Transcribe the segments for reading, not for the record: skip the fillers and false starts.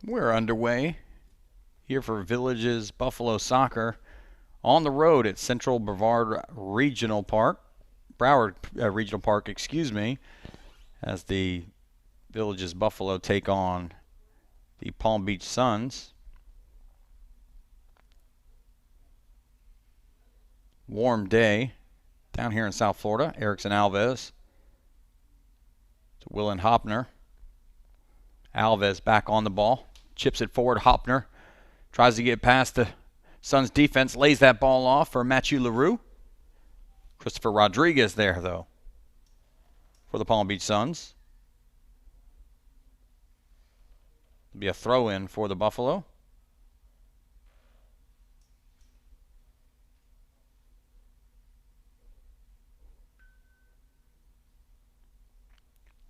We're underway here for Villages Buffalo Soccer on the road at Central Brevard Regional Park, Broward Regional Park, excuse me, as the Villages Buffalo take on the Palm Beach Suns. Warm day down here in South Florida. Erickson Alves to Wilin Hoppner. Alves back on the ball. Chips it forward. Hoppner tries to get past the Suns defense. Lays that ball off for Mathieu LaRue. Christopher Rodriguez there, though, for the Palm Beach Suns. It'll be a throw-in for the Buffalo.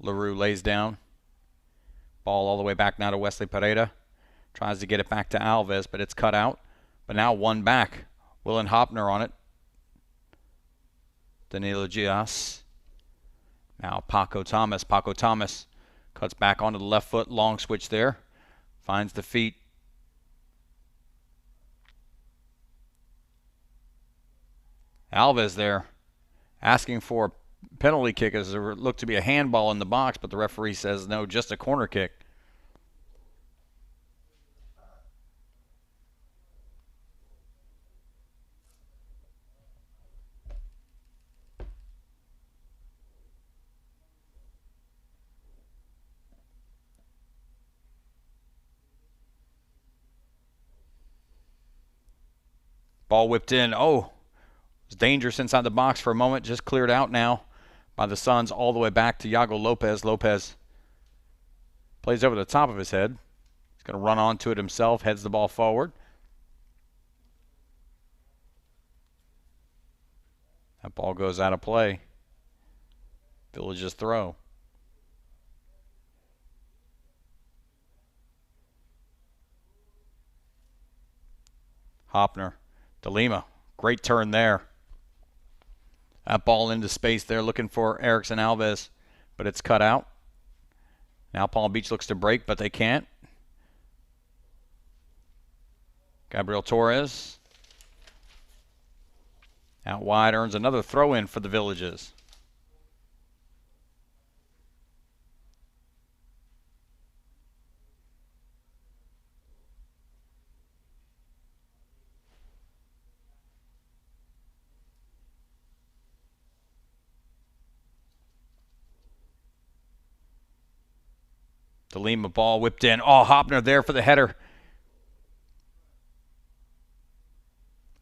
LaRue lays down. Ball all the way back now to Wesley Pereira. Tries to get it back to Alves, but it's cut out. But now one back. Wilin Hoppner on it. Danilo Gias. Now Paco Thomas. Paco Thomas cuts back onto the left foot. Long switch there. Finds the feet. Alves there asking for a penalty kick as there looked to be a handball in the box, but the referee says no, just a corner kick. Ball whipped in. Oh, it was dangerous inside the box for a moment. Just cleared out now by the Suns all the way back to Yago Lopez. Lopez plays over the top of his head. He's going to run onto it himself. Heads the ball forward. That ball goes out of play. Villages throw. Hoppner. DeLima, great turn there. That ball into space there looking for Erickson Alves, but it's cut out. Now Palm Beach looks to break, but they can't. Gabriel Torres. Out wide, earns another throw-in for the Villages. DeLima ball whipped in. Oh, Hoppner there for the header.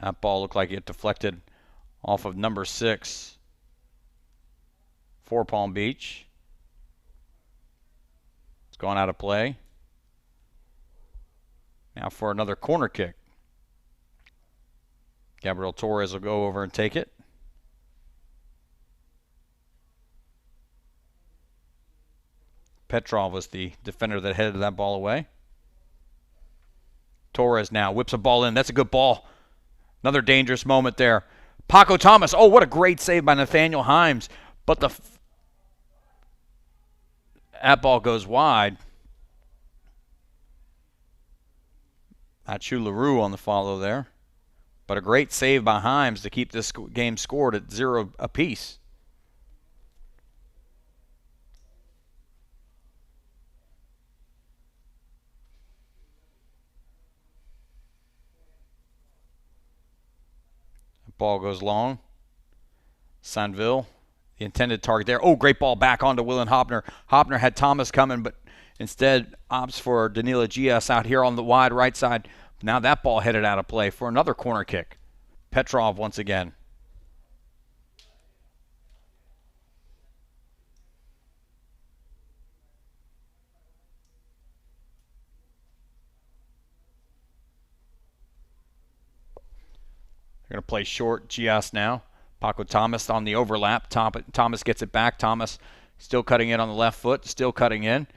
That ball looked like it deflected off of number 6 for Palm Beach. It's gone out of play. Now for another corner kick. Gabriel Torres will go over and take it. Petrov was the defender that headed that ball away. Torres now whips a ball in. That's a good ball. Another dangerous moment there. Paco Thomas. Oh, what a great save by Nathaniel Himes. But that ball goes wide. Mathieu LaRue on the follow there. But a great save by Himes to keep this game scored at 0 apiece. Ball goes long. Sanville, the intended target there. Oh, great ball back onto Wilin Hoppner. Hoppner had Thomas coming, but instead opts for Danilo Gias out here on the wide right side. Now that ball headed out of play for another corner kick. Petrov once again. They're going to play short. Gias now. Paco Thomas on the overlap. Thomas gets it back. Thomas still cutting in on the left foot. Still cutting in.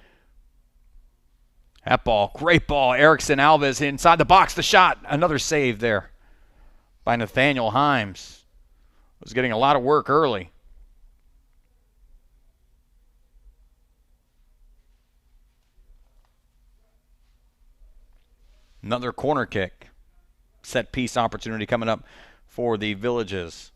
That ball. Great ball. Erickson Alves inside the box. The shot. Another save there by Nathaniel Himes. Was getting a lot of work early. Another corner kick. Set piece opportunity coming up for the Villages.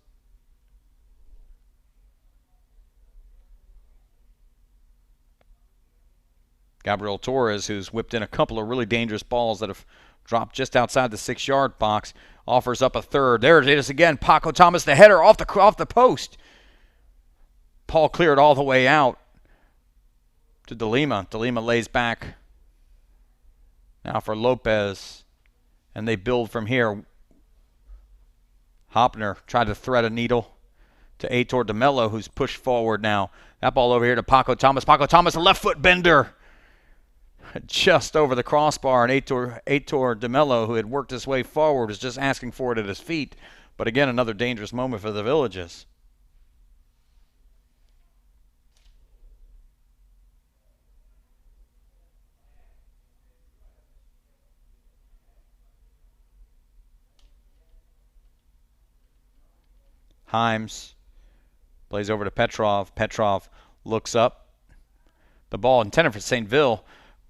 Gabriel Torres, who's whipped in a couple of really dangerous balls that have dropped just outside the 6-yard box, offers up a third. There it is again. Paco Thomas, the header off the post. Paul cleared all the way out to De Lima. De Lima lays back now for Lopez, and they build from here. Hoppner tried to thread a needle to Aitor de Mello, who's pushed forward now. That ball over here to Paco Thomas. Paco Thomas, a left foot bender. Just over the crossbar, and Aitor de Mello, who had worked his way forward, was just asking for it at his feet. But again, another dangerous moment for the Villages. Himes plays over to Petrov. Petrov looks up. The ball intended for St. Ville,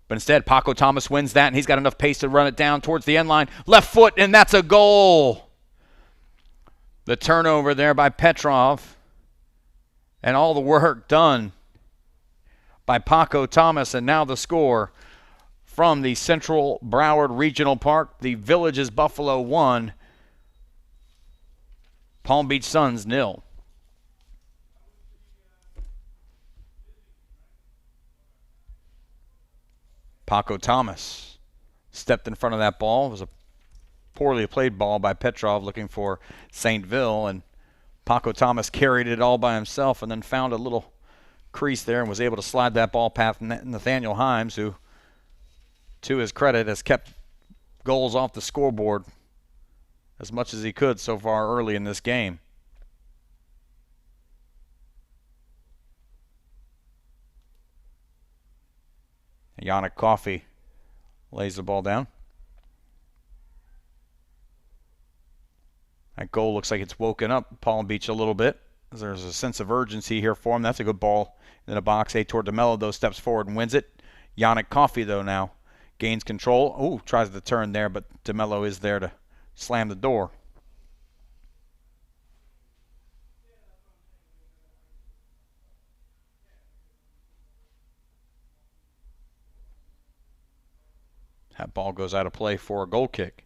but instead Paco Thomas wins that, and he's got enough pace to run it down towards the end line. Left foot, and that's a goal. The turnover there by Petrov, and all the work done by Paco Thomas, and now the score from the Central Broward Regional Park. The Villages Buffalo 1, Palm Beach Suns 0. Paco Thomas stepped in front of that ball. It was a poorly played ball by Petrov looking for St. Ville, and Paco Thomas carried it all by himself and then found a little crease there and was able to slide that ball past Nathaniel Himes, who, to his credit, has kept goals off the scoreboard as much as he could so far early in this game. Yannick Coffey lays the ball down. That goal looks like it's woken up Palm Beach a little bit. There's a sense of urgency here for him. That's a good ball in the box. Aitor de Mello, though, steps forward and wins it. Yannick Coffey, though, now gains control. Ooh, tries to turn there, but de Mello is there to slam the door. That ball goes out of play for a goal kick.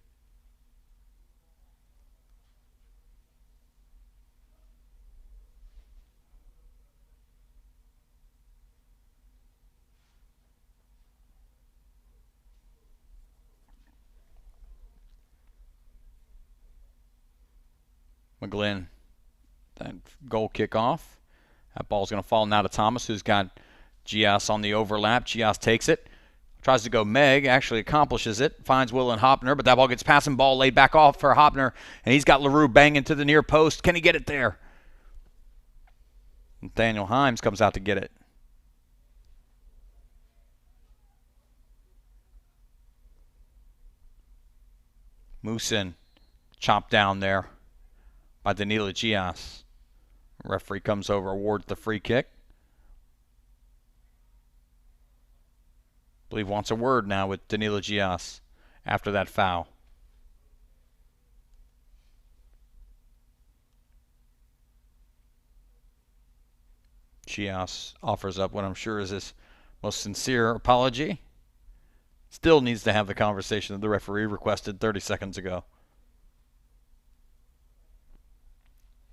McGlynn, that goal kick off. That ball's going to fall now to Thomas, who's got Gias on the overlap. Gias takes it. Tries to go Meg, actually accomplishes it. Finds Wilin Hoppner, but that ball gets past him. Ball laid back off for Hoppner, and he's got LaRue banging to the near post. Can he get it there? Nathaniel Himes comes out to get it. Moosin chopped down there by Danilo Gias. Referee comes over, awards the free kick. I believe wants a word now with Danilo Gias after that foul. Gias offers up what I'm sure is his most sincere apology. Still needs to have the conversation that the referee requested 30 seconds ago.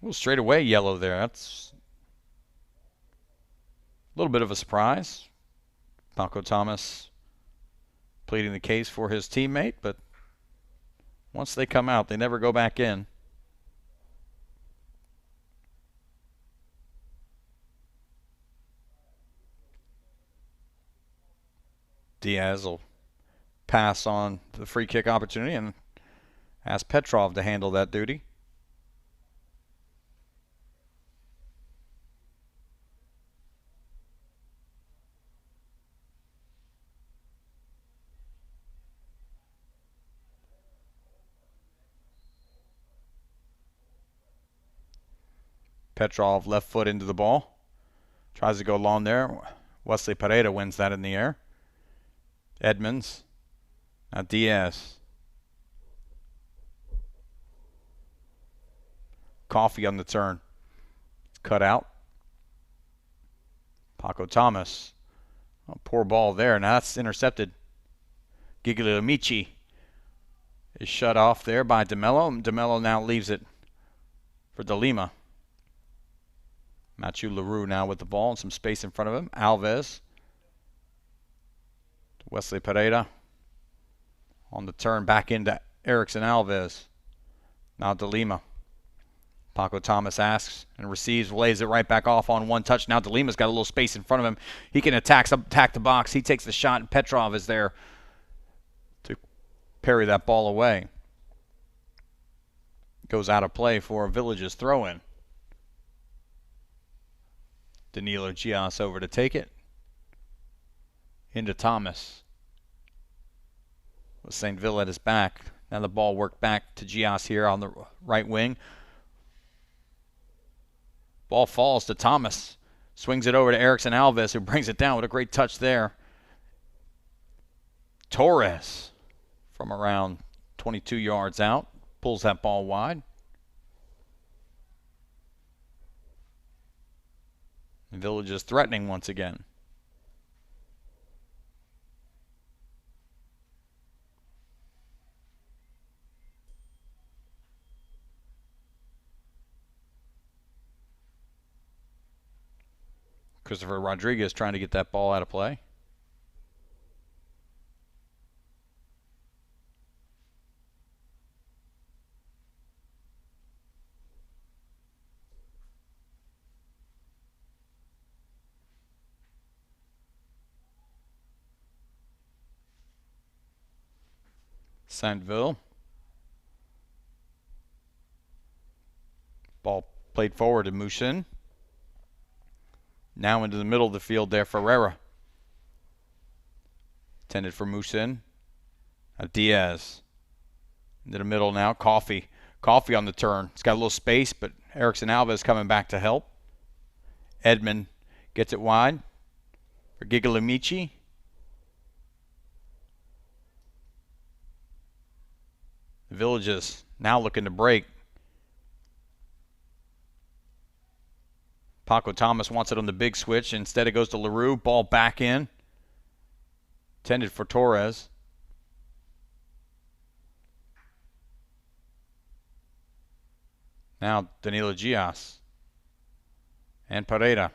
Well, straight away yellow there. That's a little bit of a surprise. Paco Thomas pleading the case for his teammate, but once they come out, they never go back in. Diaz will pass on the free kick opportunity and ask Petrov to handle that duty. Petrov left foot into the ball. Tries to go long there. Wesley Pereira wins that in the air. Edmonds. Now Diaz. Coffee on the turn. It's cut out. Paco Thomas. Oh, poor ball there. Now that's intercepted. Gigliomici is shut off there by DeMello. DeMello now leaves it for De Lima. Mathieu LaRue now with the ball and some space in front of him. Alves. Wesley Pereira. On the turn back into Erickson Alves. Now De Lima. Paco Thomas asks and receives, lays it right back off on one touch. Now De Lima's got a little space in front of him. He can attack the box. He takes the shot, and Petrov is there to parry that ball away. Goes out of play for Village's throw-in. Danilo Gias over to take it. Into Thomas. With St. Ville at his back. Now the ball worked back to Gias here on the right wing. Ball falls to Thomas. Swings it over to Erickson Alves, who brings it down with a great touch there. Torres from around 22 yards out. Pulls that ball wide. The Village is threatening once again. Christopher Rodriguez trying to get that ball out of play. St. Ville. Ball played forward to Mushin. Now into the middle of the field there, Ferreira. Intended for Mushin. Diaz. Into the middle now, Coffee. Coffee on the turn. It's got a little space, but Erickson Alves coming back to help. Edmond gets it wide for Gigliomici. The Village is now looking to break. Paco Thomas wants it on the big switch. Instead it goes to LaRue. Ball back in. Intended for Torres. Now Danilo Gias. And Pereira.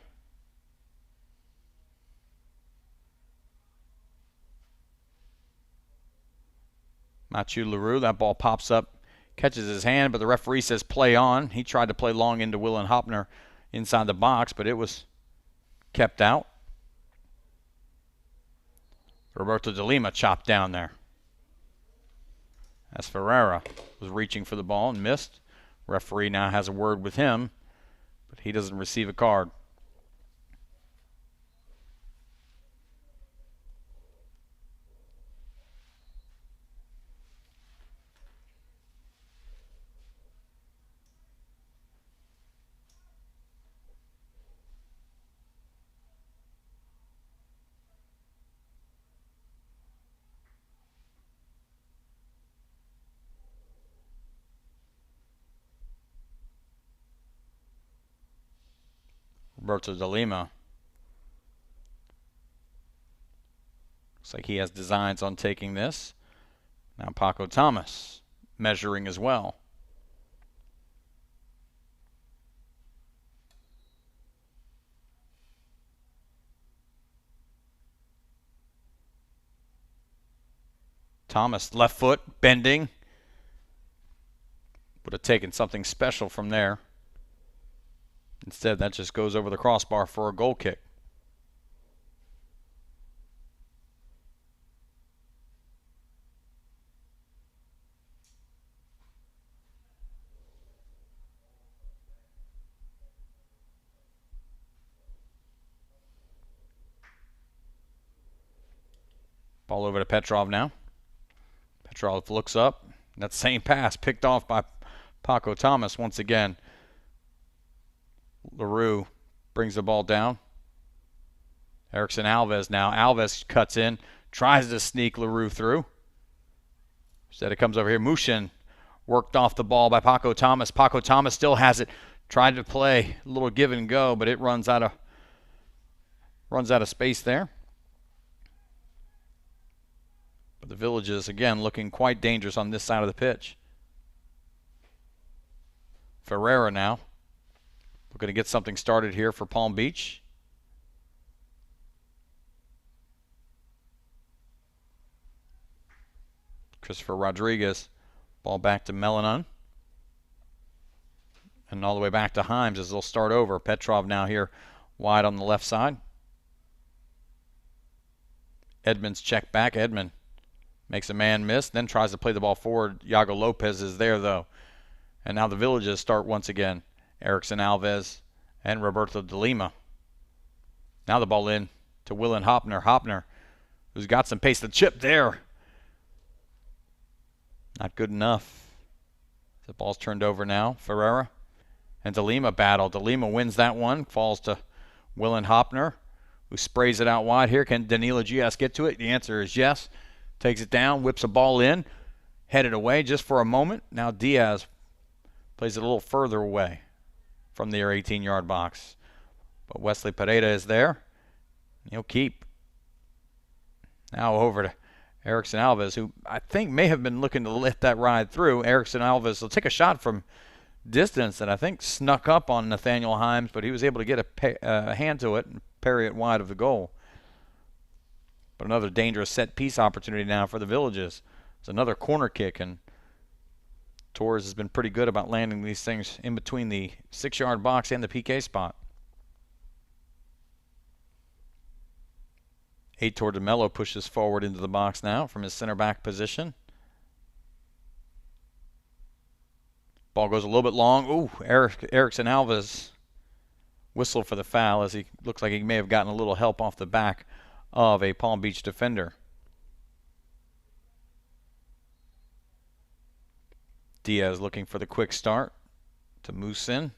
Mathieu LaRue. That ball pops up. Catches his hand, but the referee says play on. He tried to play long into Wilin Hoppner inside the box, but it was kept out. Roberto De Lima chopped down there. As Ferreira was reaching for the ball and missed. Referee now has a word with him, but he doesn't receive a card. Roberto De Lima. Looks like he has designs on taking this. Now Paco Thomas measuring as well. Thomas left foot bending. Would have taken something special from there. Instead, that just goes over the crossbar for a goal kick. Ball over to Petrov now. Petrov looks up. That same pass picked off by Paco Thomas once again. LaRue brings the ball down. Erickson Alves now. Alves cuts in, tries to sneak LaRue through. Instead it comes over here. Mushin Worked off the ball by Paco Thomas. Paco Thomas still has it. Tried to play a little give and go, but it runs out of space there. But the Villages, again, looking quite dangerous on this side of the pitch. Ferreira now. We're going to get something started here for Palm Beach. Christopher Rodriguez. Ball back to Melanon. And all the way back to Himes as they'll start over. Petrov now here wide on the left side. Edmonds check back. Edmond makes a man miss, then tries to play the ball forward. Iago Lopez is there, though. And now the Villages start once again. Erickson Alves and Roberto de Lima. Now the ball in to Wilin Hoppner. Hoppner, who's got some pace. The chip there. Not good enough. The ball's turned over now. Ferreira and de Lima battle. De Lima wins that one. Falls to Wilin Hoppner, who sprays it out wide here. Can Danilo Gias get to it? The answer is yes. Takes it down, whips a ball in, headed away just for a moment. Now Diaz plays it a little further away from their 18-yard box. But Wesley Pereira is there. He'll keep. Now over to Erickson Alves, who I think may have been looking to let that ride through. Erickson Alves will take a shot from distance that I think snuck up on Nathaniel Himes, but he was able to get a hand to it and parry it wide of the goal. But another dangerous set-piece opportunity now for the Villages. It's another corner kick, and Torres has been pretty good about landing these things in between the 6-yard box and the PK spot. Heitor de Mello pushes forward into the box now from his center back position. Ball goes a little bit long. Ooh, Erickson Alves whistled for the foul as he looks like he may have gotten a little help off the back of a Palm Beach defender. Diaz looking for the quick start to Musin.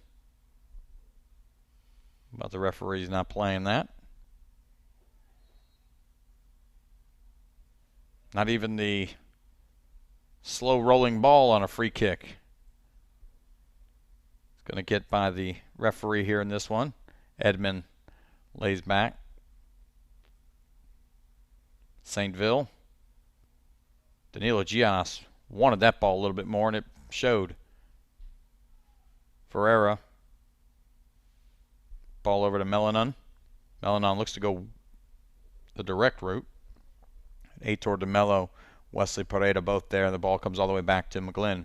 But the referee's not playing that. Not even the slow rolling ball on a free kick. It's going to get by the referee here in this one. Edmond lays back. Saintville. Danilo Gias wanted that ball a little bit more, and it showed. Ferreira. Ball over to Melanon. Melanon looks to go the direct route. Heitor de Mello, Wesley Pereira both there. The ball comes all the way back to McGlynn.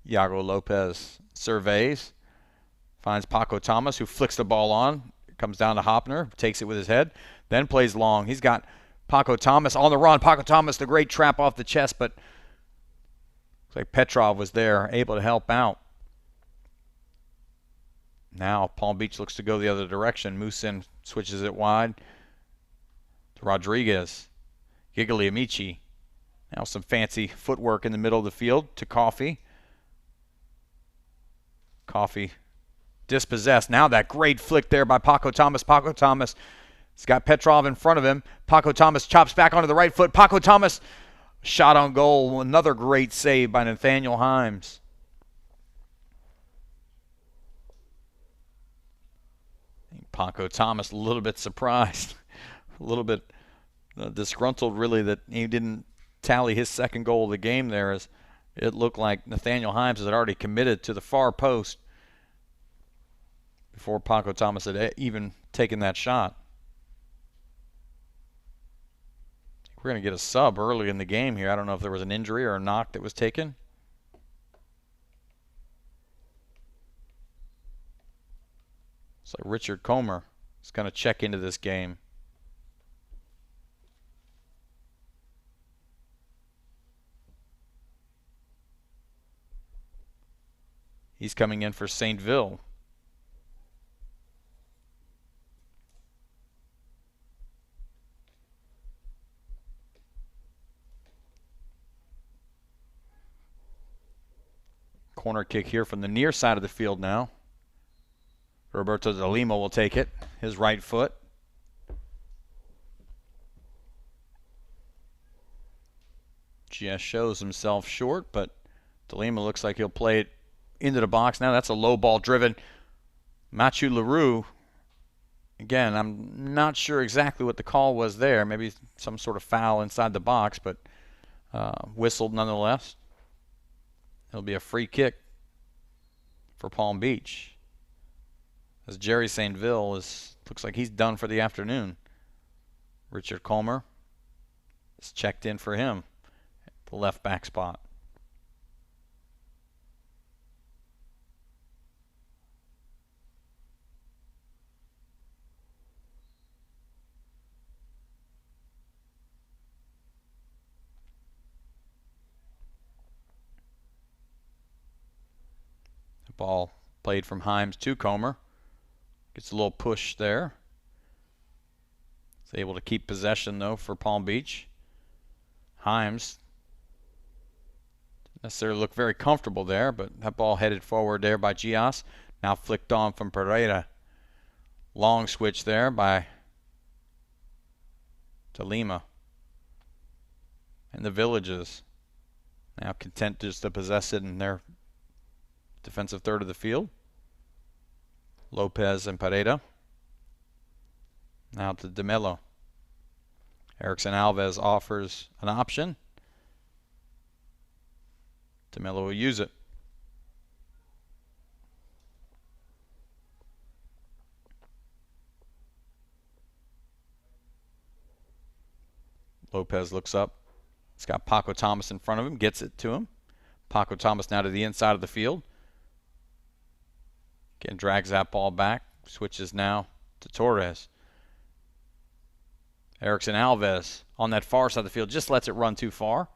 Iago Lopez surveys. Finds Paco Thomas, who flicks the ball on. Comes down to Hoppner, takes it with his head, then plays long. He's got Paco Thomas on the run. Paco Thomas, the great trap off the chest, but looks like Petrov was there, able to help out. Now Palm Beach looks to go the other direction. Musin switches it wide to Rodriguez. Gigliamici. Now some fancy footwork in the middle of the field to Coffey. Coffey dispossessed. Now that great flick there by Paco Thomas. Paco Thomas has got Petrov in front of him. Paco Thomas chops back onto the right foot. Paco Thomas shot on goal. Another great save by Nathaniel Himes. Paco Thomas a little bit surprised, a little bit disgruntled really that he didn't tally his second goal of the game there, as it looked like Nathaniel Himes had already committed to the far post before Paco Thomas had even taken that shot. We're going to get a sub early in the game here. I don't know if there was an injury or a knock that was taken. So Richard Comer is going to check into this game. He's coming in for Saintville. Corner kick here from the near side of the field now. Roberto de Lima will take it, his right foot. Just shows himself short, but DeLima looks like he'll play it into the box. Now that's a low ball driven. Mathieu LaRue, again, I'm not sure exactly what the call was there. Maybe some sort of foul inside the box, but whistled nonetheless. It'll be a free kick for Palm Beach, as Jerry St. Ville looks like he's done for the afternoon. Richard Colmer is checked in for him at the left back spot. The ball played from Himes to Comer. Gets a little push there. Is able to keep possession, though, for Palm Beach. Himes didn't necessarily look very comfortable there, but that ball headed forward there by Gias. Now flicked on from Pereira. Long switch there by DeLima. And the Villages now content just to possess it in their defensive third of the field. Lopez and Pereira. Now to DeMello. Erickson Alves offers an option. DeMello will use it. Lopez looks up. He's got Paco Thomas in front of him. Gets it to him. Paco Thomas now to the inside of the field. Again, drags that ball back. Switches now to Torres. Erickson Alves on that far side of the field. Just lets it run too far.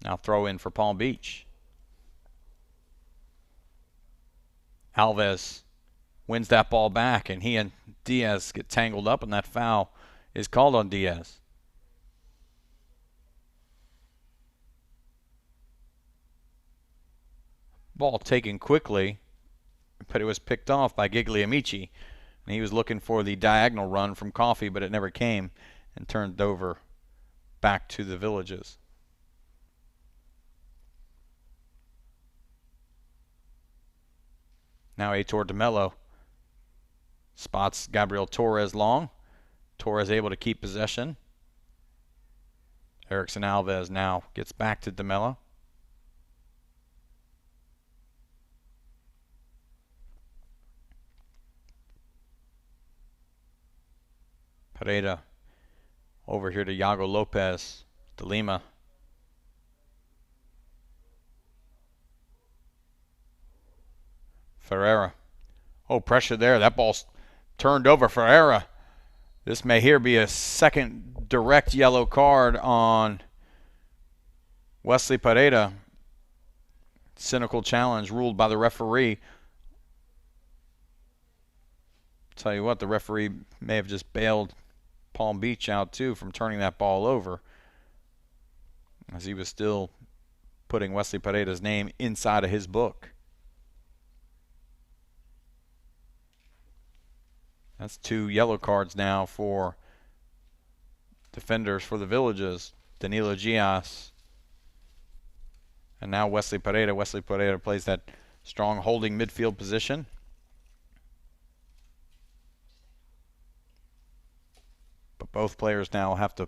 Now throw in for Palm Beach. Alves wins that ball back, and he and Diaz get tangled up, and that foul is called on Diaz. Ball taken quickly, but it was picked off by Gigliamici. And he was looking for the diagonal run from Coffee, but it never came, and turned over back to the Villages. Now Aitor DeMello spots Gabriel Torres long. Torres able to keep possession. Erickson Alves now gets back to DeMello. Pereira over here to Yago Lopez. DeLima. Ferreira. Oh, pressure there. That ball's turned over. Ferreira. This may here be a second direct yellow card on Wesley Pereira. Cynical challenge ruled by the referee. Tell you what, the referee may have just bailed Palm Beach out too from turning that ball over, as he was still putting Wesley Pereira's name inside of his book. That's 2 yellow cards now for defenders for the Villages. Danilo Gias. And now Wesley Pereira. Wesley Pereira plays that strong holding midfield position. But both players now have to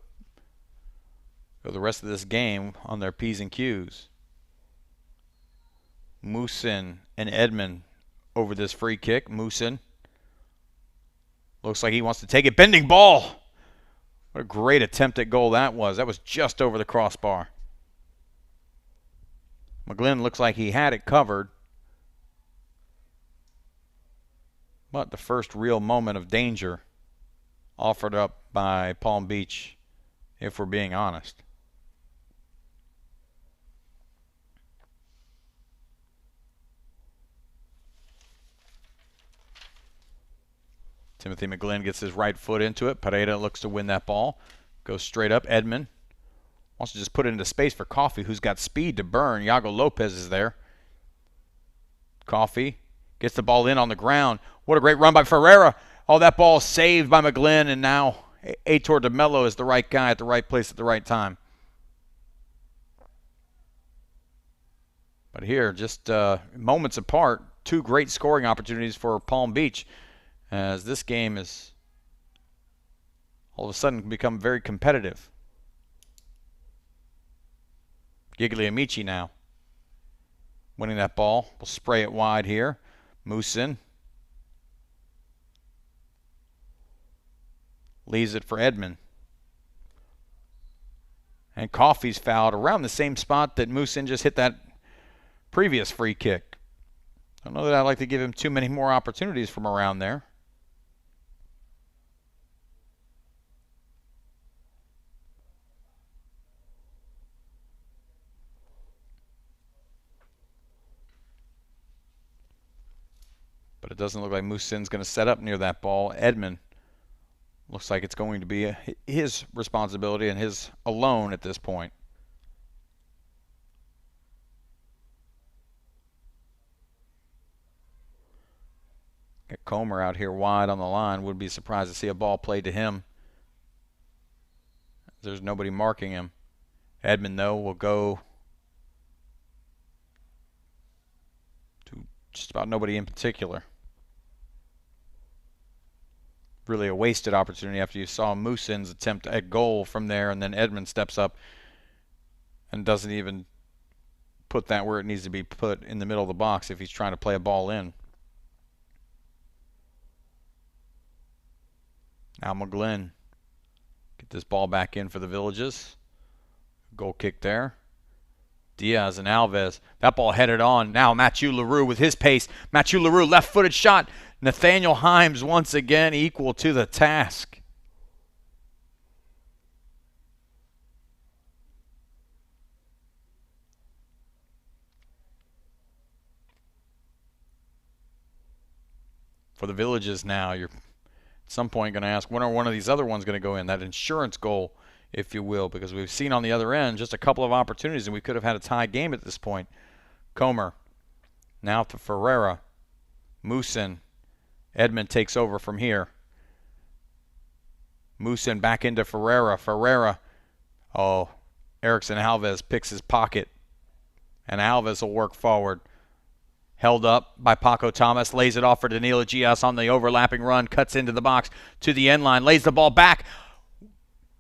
go the rest of this game on their P's and Q's. Musin and Edmond over this free kick. Musin looks like he wants to take it. Bending ball. What a great attempt at goal that was. That was just over the crossbar. McGlynn looks like he had it covered. But the first real moment of danger offered up by Palm Beach, if we're being honest. Timothy McGlynn gets his right foot into it. Pereira looks to win that ball. Goes straight up. Edmond wants to just put it into space for Coffee, who's got speed to burn. Yago Lopez is there. Coffee gets the ball in on the ground. What a great run by Ferreira. Oh, that ball saved by McGlynn, and now Aitor DeMello is the right guy at the right place at the right time. But here, just moments apart, two great scoring opportunities for Palm Beach, as this game is all of a sudden become very competitive. Gigliamici now winning that ball. We'll spray it wide here. Musin leaves it for Edmond. And Coffey's fouled around the same spot that Musin just hit that previous free kick. I don't know that I'd like to give him too many more opportunities from around there. But it doesn't look like Musin's going to set up near that ball. Edmond looks like it's going to be his responsibility and his alone at this point. Got Comer out here wide on the line. Would be surprised to see a ball played to him. There's nobody marking him. Edmond, though, will go to just about nobody in particular. Really a wasted opportunity after you saw Musin's attempt at goal from there, and then Edmond steps up and doesn't even put that where it needs to be put in the middle of the box if he's trying to play a ball in. Now McGlynn get this ball back in for the Villages. Goal kick there. Diaz and Alves. That ball headed on. Now Mathieu LaRue with his pace. Mathieu LaRue, left-footed shot. Nathaniel Himes once again equal to the task. For the Villages now, you're at some point going to ask, when are one of these other ones going to go in? That insurance goal, if you will, because we've seen on the other end just a couple of opportunities and we could have had a tie game at this point. Comer now to Ferreira. Musin. Edmond takes over from here. Musin back into Ferreira. Ferreira. Oh, Erickson Alves picks his pocket. And Alves will work forward. Held up by Paco Thomas. Lays it off for Danilo Gias on the overlapping run. Cuts into the box to the end line. Lays the ball back.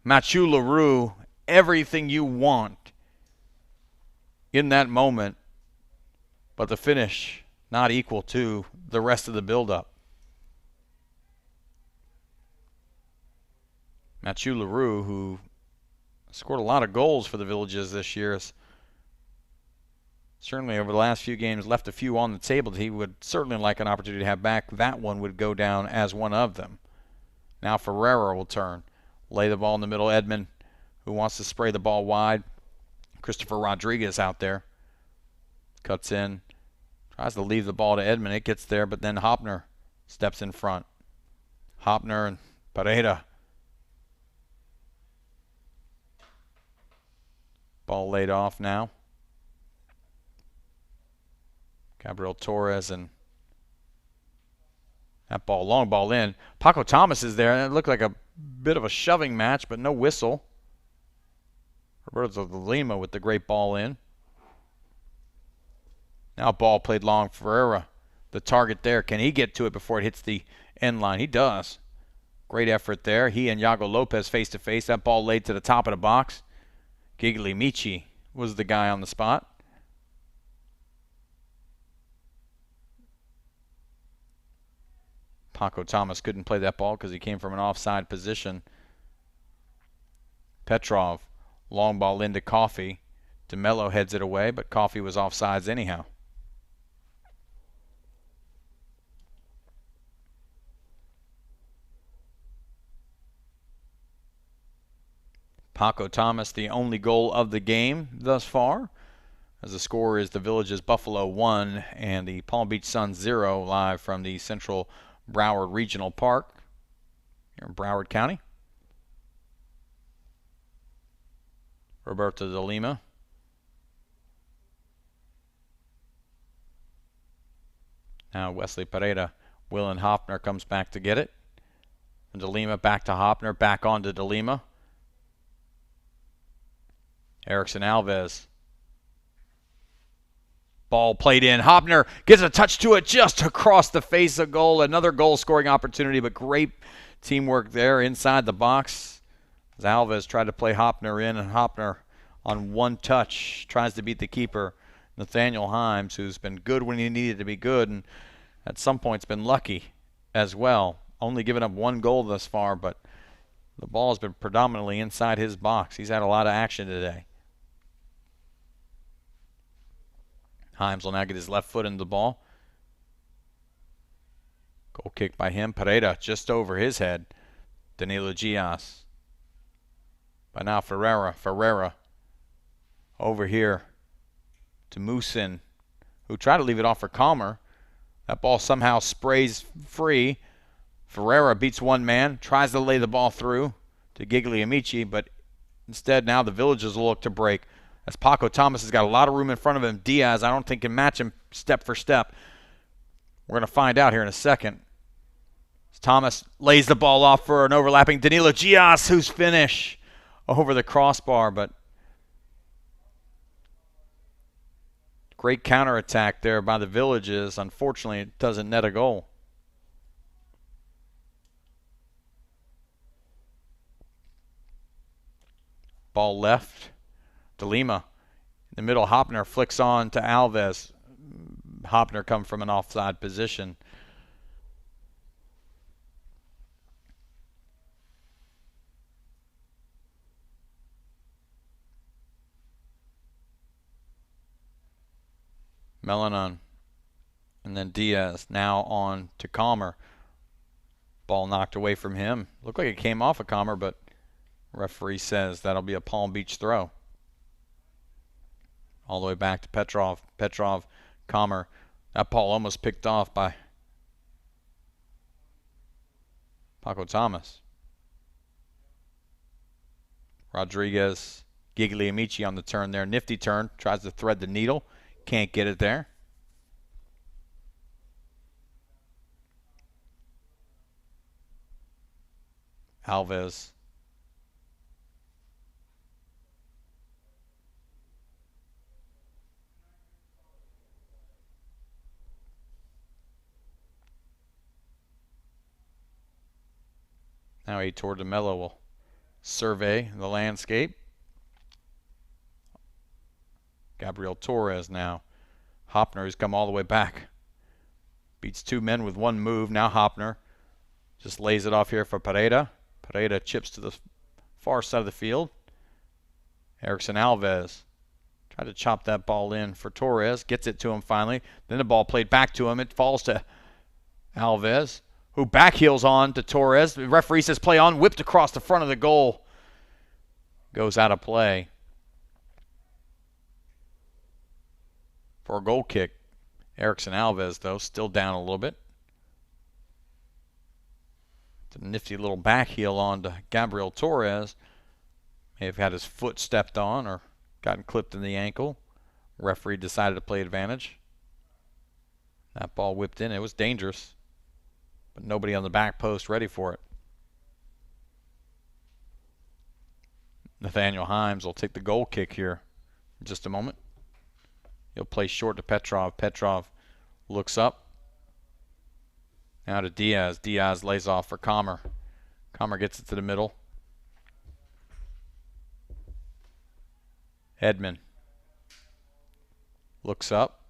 Mathieu LaRue, everything you want in that moment. But the finish not equal to the rest of the buildup. Mathieu LaRue, who scored a lot of goals for the Villages this year, has certainly over the last few games left a few on the table that he would certainly like an opportunity to have back. That one would go down as one of them. Now Ferreira will turn. Lay the ball in the middle. Edmond, who wants to spray the ball wide. Christopher Rodriguez out there. Cuts in. Tries to leave the ball to Edmond. It gets there, but then Hoppner steps in front. Hoppner and Pereira. Ball laid off now. Gabriel Torres and that ball, long ball in. Paco Thomas is there, and it looked like a bit of a shoving match, but no whistle. Roberto de Lima with the great ball in. Now ball played long. Ferreira, the target there. Can he get to it before it hits the end line? He does. Great effort there. He and Yago Lopez face to face. That ball laid to the top of the box. Gigliamici was the guy on the spot. Paco Thomas couldn't play that ball because he came from an offside position. Petrov, long ball into Coffey. DeMello heads it away, but Coffey was offsides anyhow. Paco Thomas, the only goal of the game thus far, as the score is the Villages Buffalo 1 and the Palm Beach Suns 0, live from the Central Broward Regional Park here in Broward County. Roberto de Lima. Now Wesley Pereira. Wilin Hoppner comes back to get it. And de Lima back to Hoppner, back on to de Lima. Erickson Alves. Ball played in. Hoppner gets a touch to it just across the face of goal. Another goal-scoring opportunity, but great teamwork there inside the box. As Alves tried to play Hoppner in, and Hoppner on one touch tries to beat the keeper, Mathieu LaRue, who's been good when he needed to be good, and at some points been lucky as well. Only given up one goal thus far, but the ball has been predominantly inside his box. He's had a lot of action today. Himes will now get his left foot into the ball. Goal kick by him. Pereira just over his head. Danilo Gias. But now Ferreira over here to Musin, who tried to leave it off for Calmer. That ball somehow sprays free. Ferreira beats one man, tries to lay the ball through to Amici, but instead now the Villages will look to break. As Paco Thomas has got a lot of room in front of him. Diaz, I don't think, can match him step for step. We're going to find out here in a second. As Thomas lays the ball off for an overlapping Danilo Gias, whose finish over the crossbar, but great counterattack there by the Villages. Unfortunately, it doesn't net a goal. Ball left. De Lima in the middle. Hoppner flicks on to Alves. Hoppner come from an offside position. Melanon. And then Diaz now on to Calmer. Ball knocked away from him. Looked like it came off of Calmer, but referee says that'll be a Palm Beach throw. All the way back to Petrov. Petrov, Calmer. That ball almost picked off by Paco Thomas. Rodriguez, Amici on the turn there. Nifty turn. Tries to thread the needle. Can't get it there. Alves. Now Heitor de Mello will survey the landscape. Gabriel Torres now. Hoppner, who's come all the way back. Beats two men with one move. Now Hoppner just lays it off here for Pereira. Pereira chips to the far side of the field. Erickson Alves tried to chop that ball in for Torres. Gets it to him finally. Then the ball played back to him. It falls to Alves, who backheels on to Torres. The referee says play on. Whipped across the front of the goal. Goes out of play for a goal kick. Erickson Alves, though, still down a little bit. It's a nifty little backheel on to Gabriel Torres. May have had his foot stepped on or gotten clipped in the ankle. Referee decided to play advantage. That ball whipped in. It was dangerous, but nobody on the back post ready for it. Nathaniel Himes will take the goal kick here in just a moment. He'll play short to Petrov. Petrov looks up. Now to Diaz. Diaz lays off for Calmer. Calmer gets it to the middle. Edmond looks up.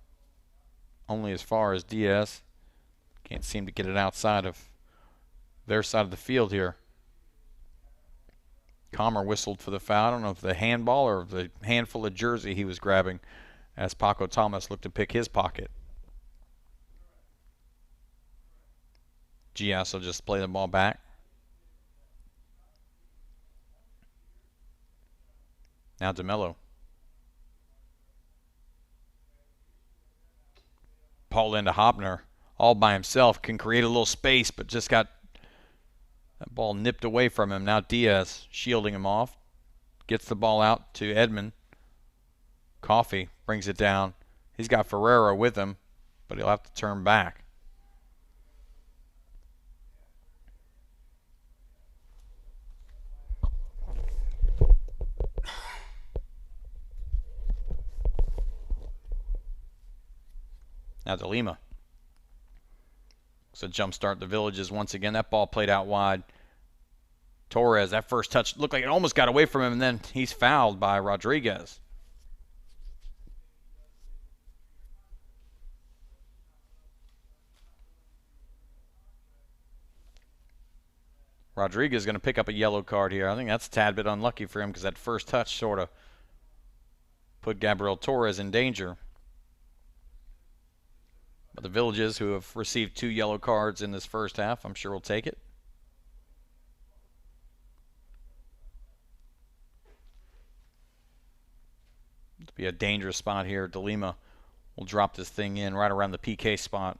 Only as far as Diaz. Can't seem to get it outside of their side of the field here. Calmer whistled for the foul. I don't know if the handball or the handful of jersey he was grabbing as Paco Thomas looked to pick his pocket. Gias will just play the ball back. Now de Mello. Paul into Hoppner. All by himself. Can create a little space, but just got that ball nipped away from him. Now Diaz shielding him off. Gets the ball out to Edmond. Coffey brings it down. He's got Ferreira with him, but he'll have to turn back. Now De Lima. So jump start the Villages once again. That ball played out wide. Torres, that first touch looked like it almost got away from him, and then he's fouled by Rodriguez. Rodriguez is going to pick up a yellow card here. I think that's a tad bit unlucky for him because that first touch sort of put Gabriel Torres in danger. But the Villages, who have received 2 yellow cards in this first half, I'm sure will take it. It'll be a dangerous spot here. De Lima will drop this thing in right around the PK spot.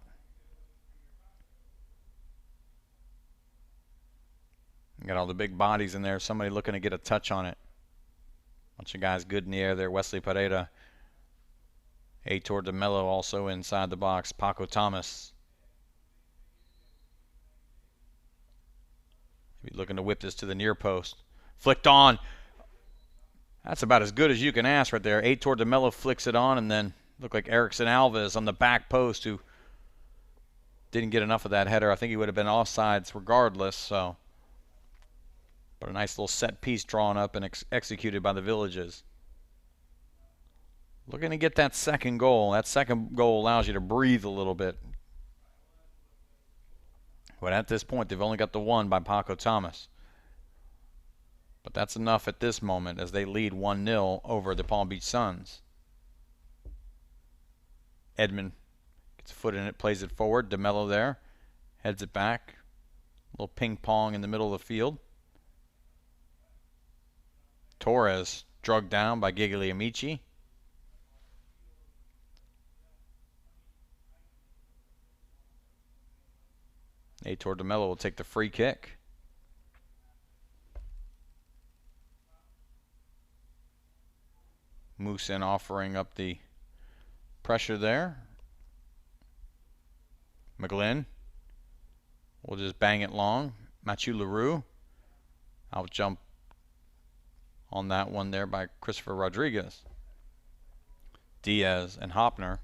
Got all the big bodies in there. Somebody looking to get a touch on it. Bunch of guys good in the air there. Wesley Pereira. Heitor de Mello also inside the box. Paco Thomas. Maybe looking to whip this to the near post. Flicked on. That's about as good as you can ask right there. Heitor de Mello flicks it on, and then looked like Erickson Alves on the back post, who didn't get enough of that header. I think he would have been offsides regardless. So, but a nice little set piece drawn up and executed by the Villages. Looking to get that second goal. That second goal allows you to breathe a little bit. But at this point, they've only got the one by Paco Thomas. But that's enough at this moment as they lead 1-0 over the Palm Beach Suns. Edmond gets a foot in it, plays it forward. DeMello there, heads it back. A little ping pong in the middle of the field. Torres drugged down by Gigliamici. Heitor de Mello will take the free kick. Moosin offering up the pressure there. McGlynn will just bang it long. Mathieu LaRue out jump on that one there by Christopher Rodriguez. Diaz and Hoppner.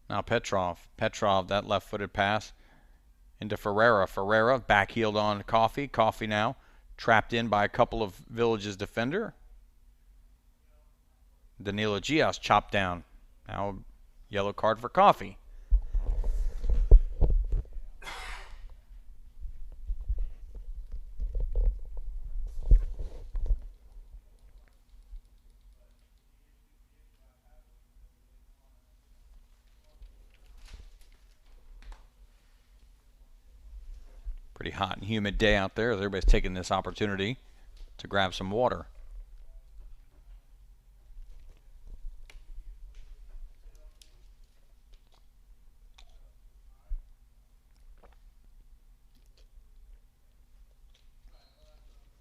Now Petrov. Petrov, that left-footed pass into Ferreira. Ferreira back-heeled on Coffey. Coffey now trapped in by a couple of Villages defender. Danilo Gias chopped down. Now yellow card for Coffey. Pretty hot and humid day out there as everybody's taking this opportunity to grab some water.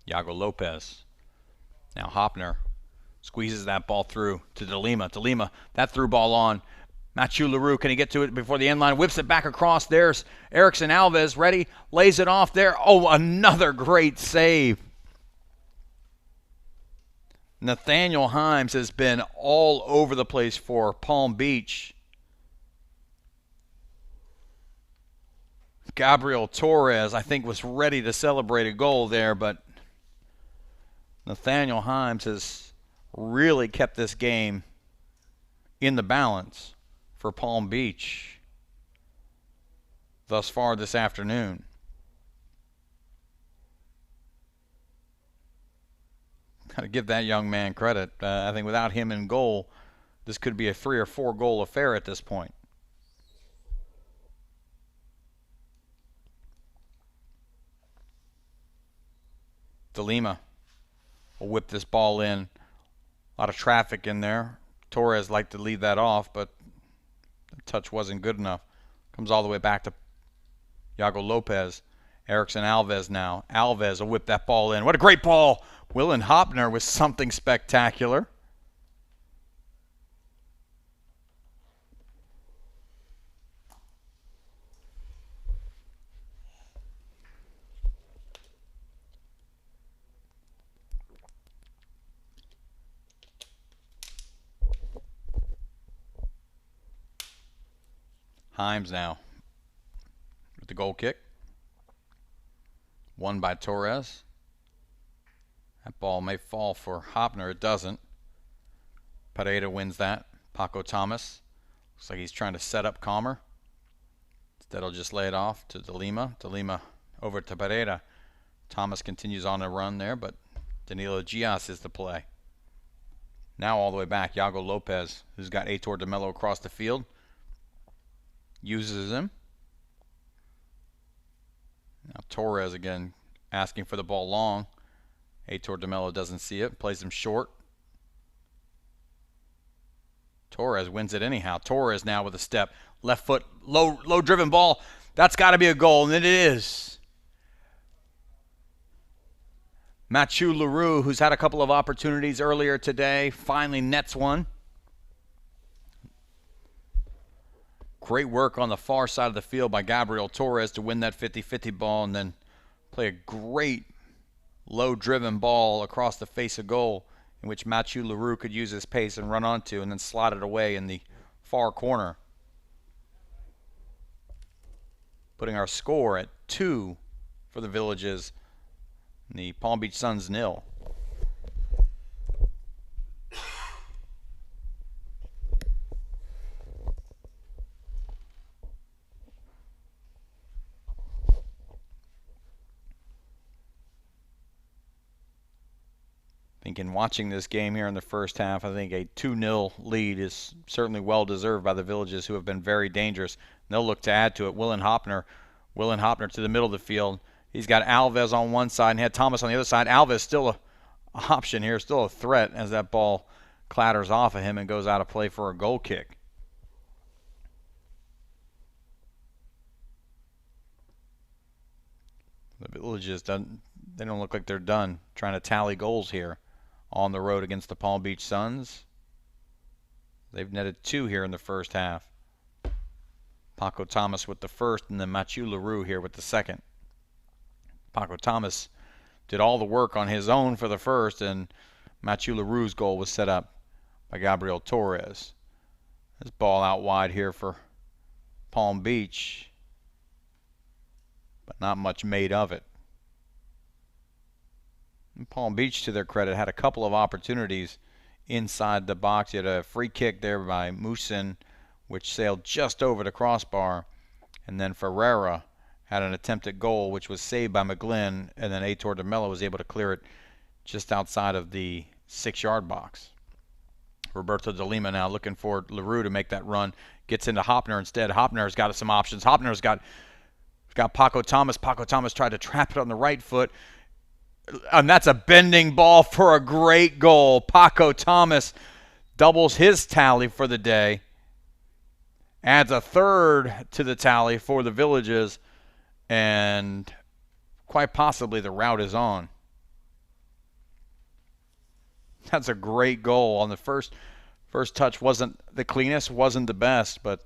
Iago Lopez. Now Hoppner squeezes that ball through to De Lima. De Lima, that through ball on. Mathieu LaRue, can he get to it before the end line? Whips it back across. There's Erickson Alves, ready, lays it off there. Oh, another great save. Nathaniel Himes has been all over the place for Palm Beach. Gabriel Torres, I think, was ready to celebrate a goal there, but Nathaniel Himes has really kept this game in the balance for Palm Beach thus far this afternoon. Got to give that young man credit. I think without him in goal, this could be a 3 or 4 goal affair at this point. De Lima will whip this ball in. A lot of traffic in there. Torres liked to leave that off, but the touch wasn't good enough. Comes all the way back to Iago Lopez. Erickson Alves now. Alves will whip that ball in. What a great ball. Wilin Hoppner with something spectacular. Himes now with the goal kick. Won by Torres. That ball may fall for Hoppner. It doesn't. Pereira wins that. Paco Thomas. Looks like he's trying to set up Calmer. Instead, he'll just lay it off to De Lima. De Lima over to Pereira. Thomas continues on a run there, but Danilo Gias is the play. Now all the way back, Iago Lopez, who's got Heitor de Mello across the field. Uses him. Now Torres again asking for the ball long. Heitor de Mello doesn't see it. Plays him short. Torres wins it anyhow. Torres now with a step. Left foot, low driven ball. That's got to be a goal, and it is. Mathieu LaRue, who's had a couple of opportunities earlier today, finally nets one. Great work on the far side of the field by Gabriel Torres to win that 50-50 ball and then play a great low-driven ball across the face of goal in which Mathieu LaRue could use his pace and run onto and then slot it away in the far corner. Putting our score at 2 for the Villages. The Palm Beach Suns 0. I think in watching this game here in the first half, I think a 2-0 lead is certainly well deserved by the Villages, who have been very dangerous. And they'll look to add to it. Wilin Hoppner to the middle of the field. He's got Alves on one side and had Thomas on the other side. Alves still an option here, still a threat as that ball clatters off of him and goes out of play for a goal kick. The Villages, they don't look like they're done trying to tally goals here on the road against the Palm Beach Suns. They've netted 2 here in the first half. Paco Thomas with the first and then Mathieu LaRue here with the second. Paco Thomas did all the work on his own for the first, and Mathieu LaRue's goal was set up by Gabriel Torres. This ball out wide here for Palm Beach, but not much made of it. And Palm Beach, to their credit, had a couple of opportunities inside the box. You had a free kick there by Musin, which sailed just over the crossbar, and then Ferreira had an attempt at goal, which was saved by McGlynn, and then Heitor de Mello was able to clear it just outside of the 6-yard box. Roberto de Lima now looking for LaRue to make that run. Gets into Hoppner instead. Hoppner's got some options. Hoppner's got Paco Thomas. Paco Thomas tried to trap it on the right foot. And that's a bending ball for a great goal. Paco Thomas doubles his tally for the day. Adds a third to the tally for the Villages. And quite possibly the route is on. That's a great goal. On the first touch wasn't the cleanest, wasn't the best, but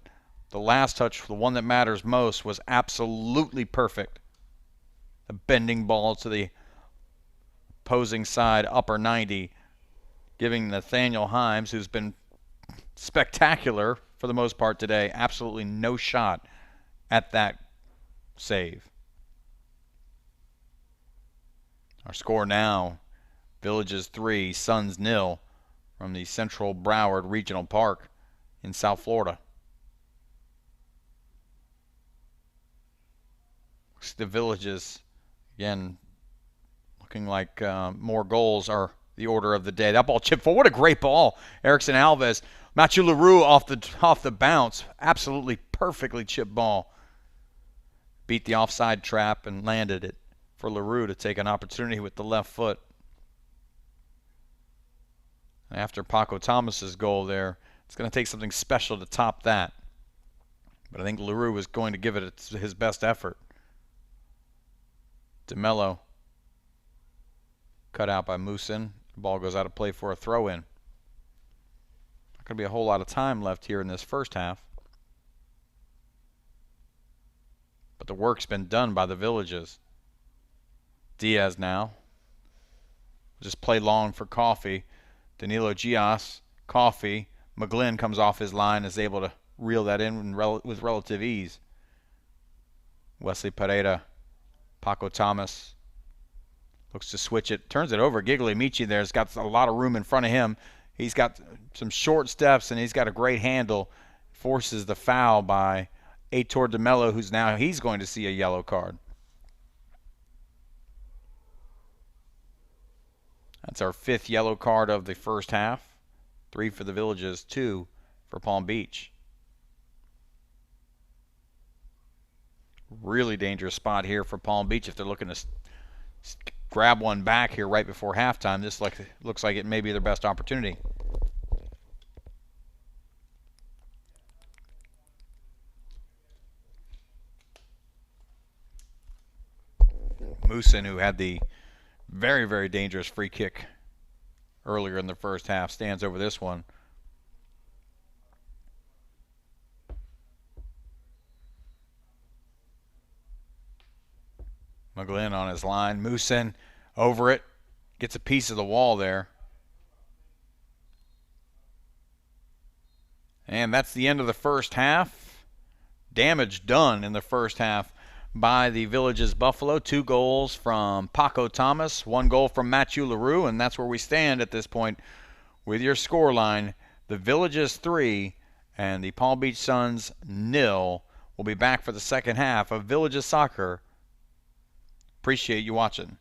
the last touch, the one that matters most, was absolutely perfect. A bending ball to the opposing side, upper 90, giving Nathaniel Himes, who's been spectacular for the most part today, absolutely no shot at that save. Our score now, Villages 3, Suns 0 from the Central Broward Regional Park in South Florida. The Villages, again, looking like more goals are the order of the day. That ball chipped forward. What a great ball. Erickson Alves. Mathieu LaRue off the bounce. Absolutely perfectly chipped ball. Beat the offside trap and landed it for LaRue to take an opportunity with the left foot. After Paco Thomas's goal there, it's going to take something special to top that. But I think LaRue was going to give it his best effort. De Mello cut out by Musin. The ball goes out of play for a throw-in. Not going to be a whole lot of time left here in this first half. But the work's been done by the Villages. Diaz now. Just play long for Coffee. Danilo Gias, Coffee. McGlynn comes off his line, is able to reel that in with relative ease. Wesley Pereira, Paco Thomas looks to switch it, turns it over. Giggly Michi there's got a lot of room in front of him. He's got some short steps and he's got a great handle. Forces the foul by Aitor de Mello, he's going to see a yellow card. That's our 5th yellow card of the first half. 3 for the Villages, 2 for Palm Beach. Really dangerous spot here for Palm Beach if they're looking to grab one back here right before halftime. This looks like it may be their best opportunity. Moosin, who had the very, very dangerous free kick earlier in the first half, stands over this one. McGlynn on his line. Moosin over it. Gets a piece of the wall there. And that's the end of the first half. Damage done in the first half by the Villages Buffalo. 2 goals from Paco Thomas, 1 goal from Mathieu LaRue, and that's where we stand at this point with your scoreline. The Villages 3 and the Palm Beach Suns 0. We'll be back for the second half of Villages Soccer. Appreciate you watching.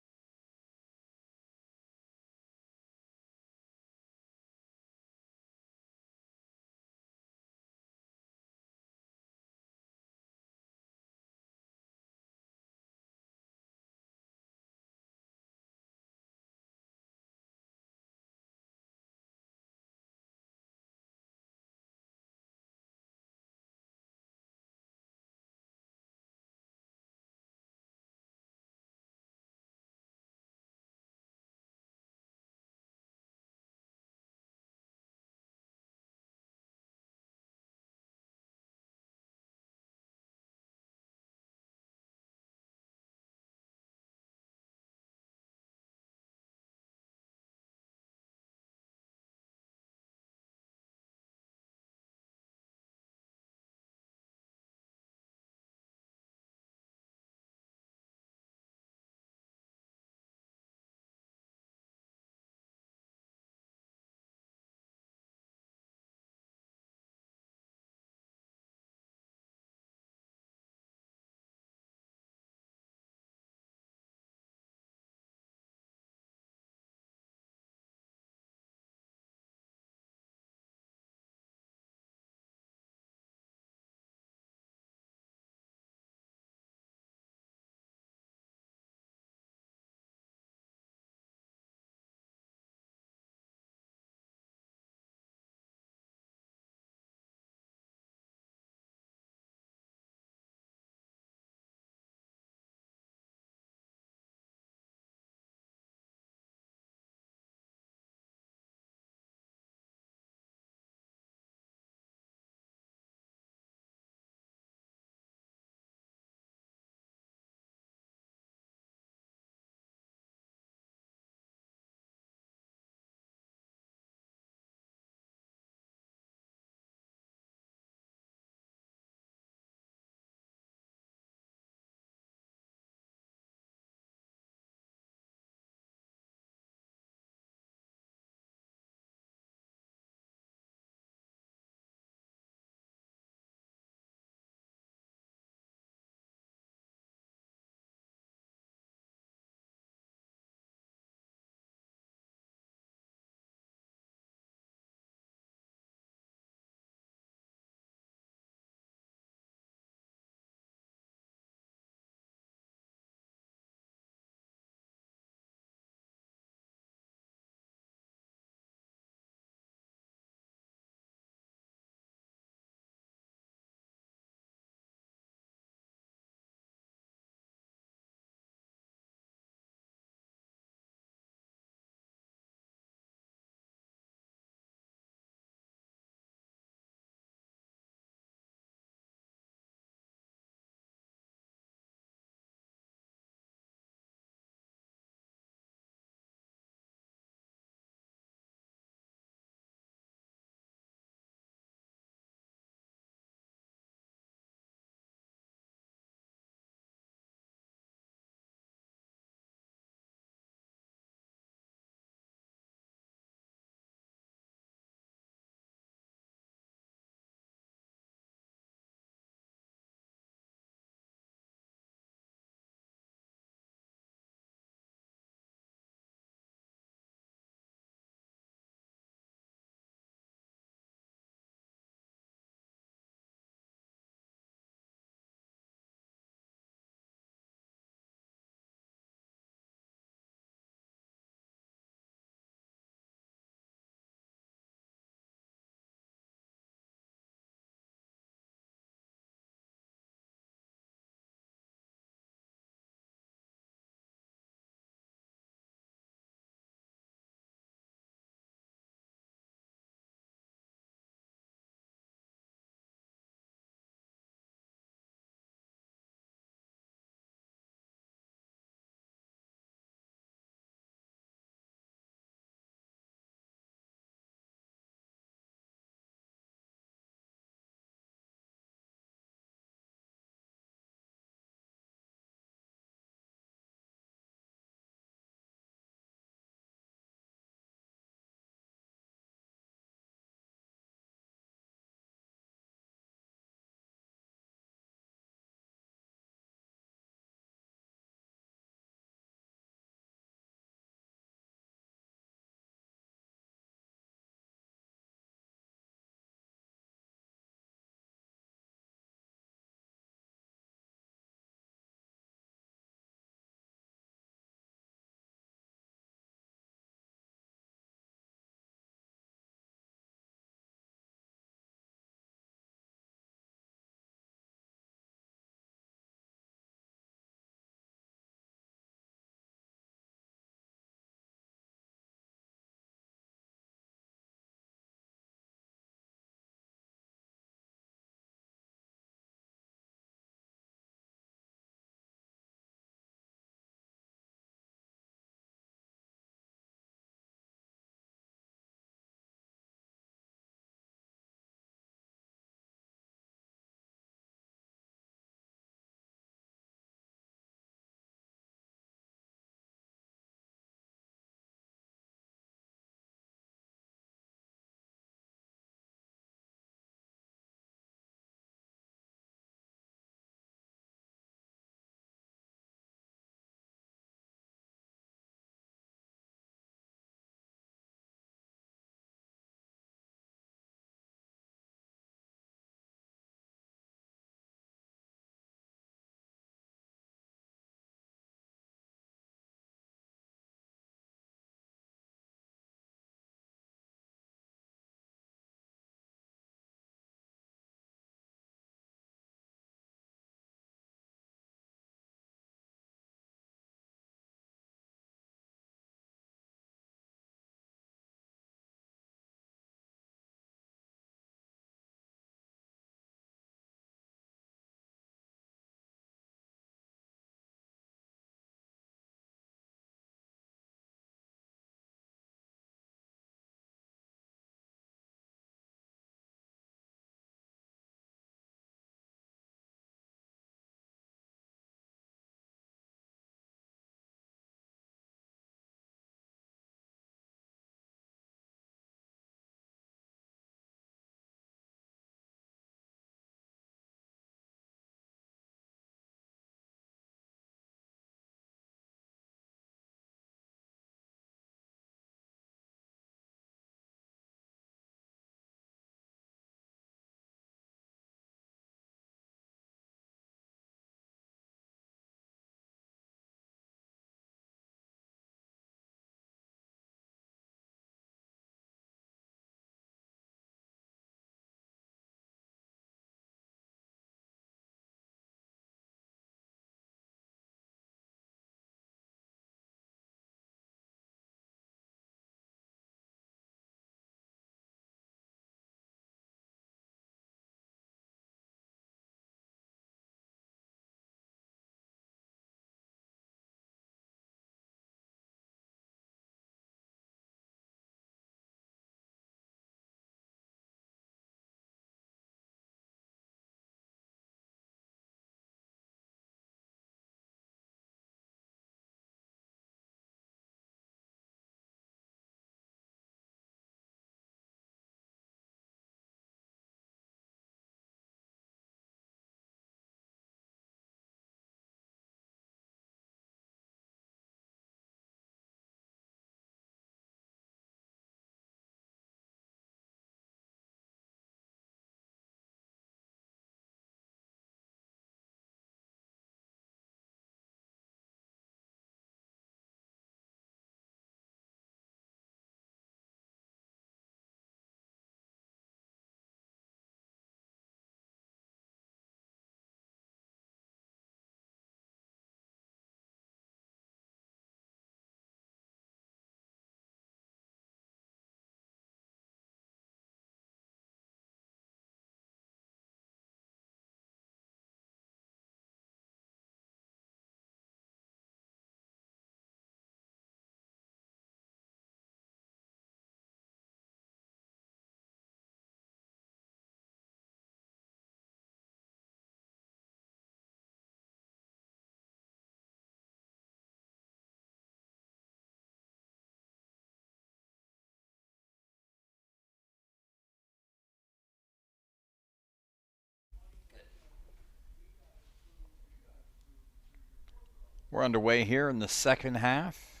We're underway here in the second half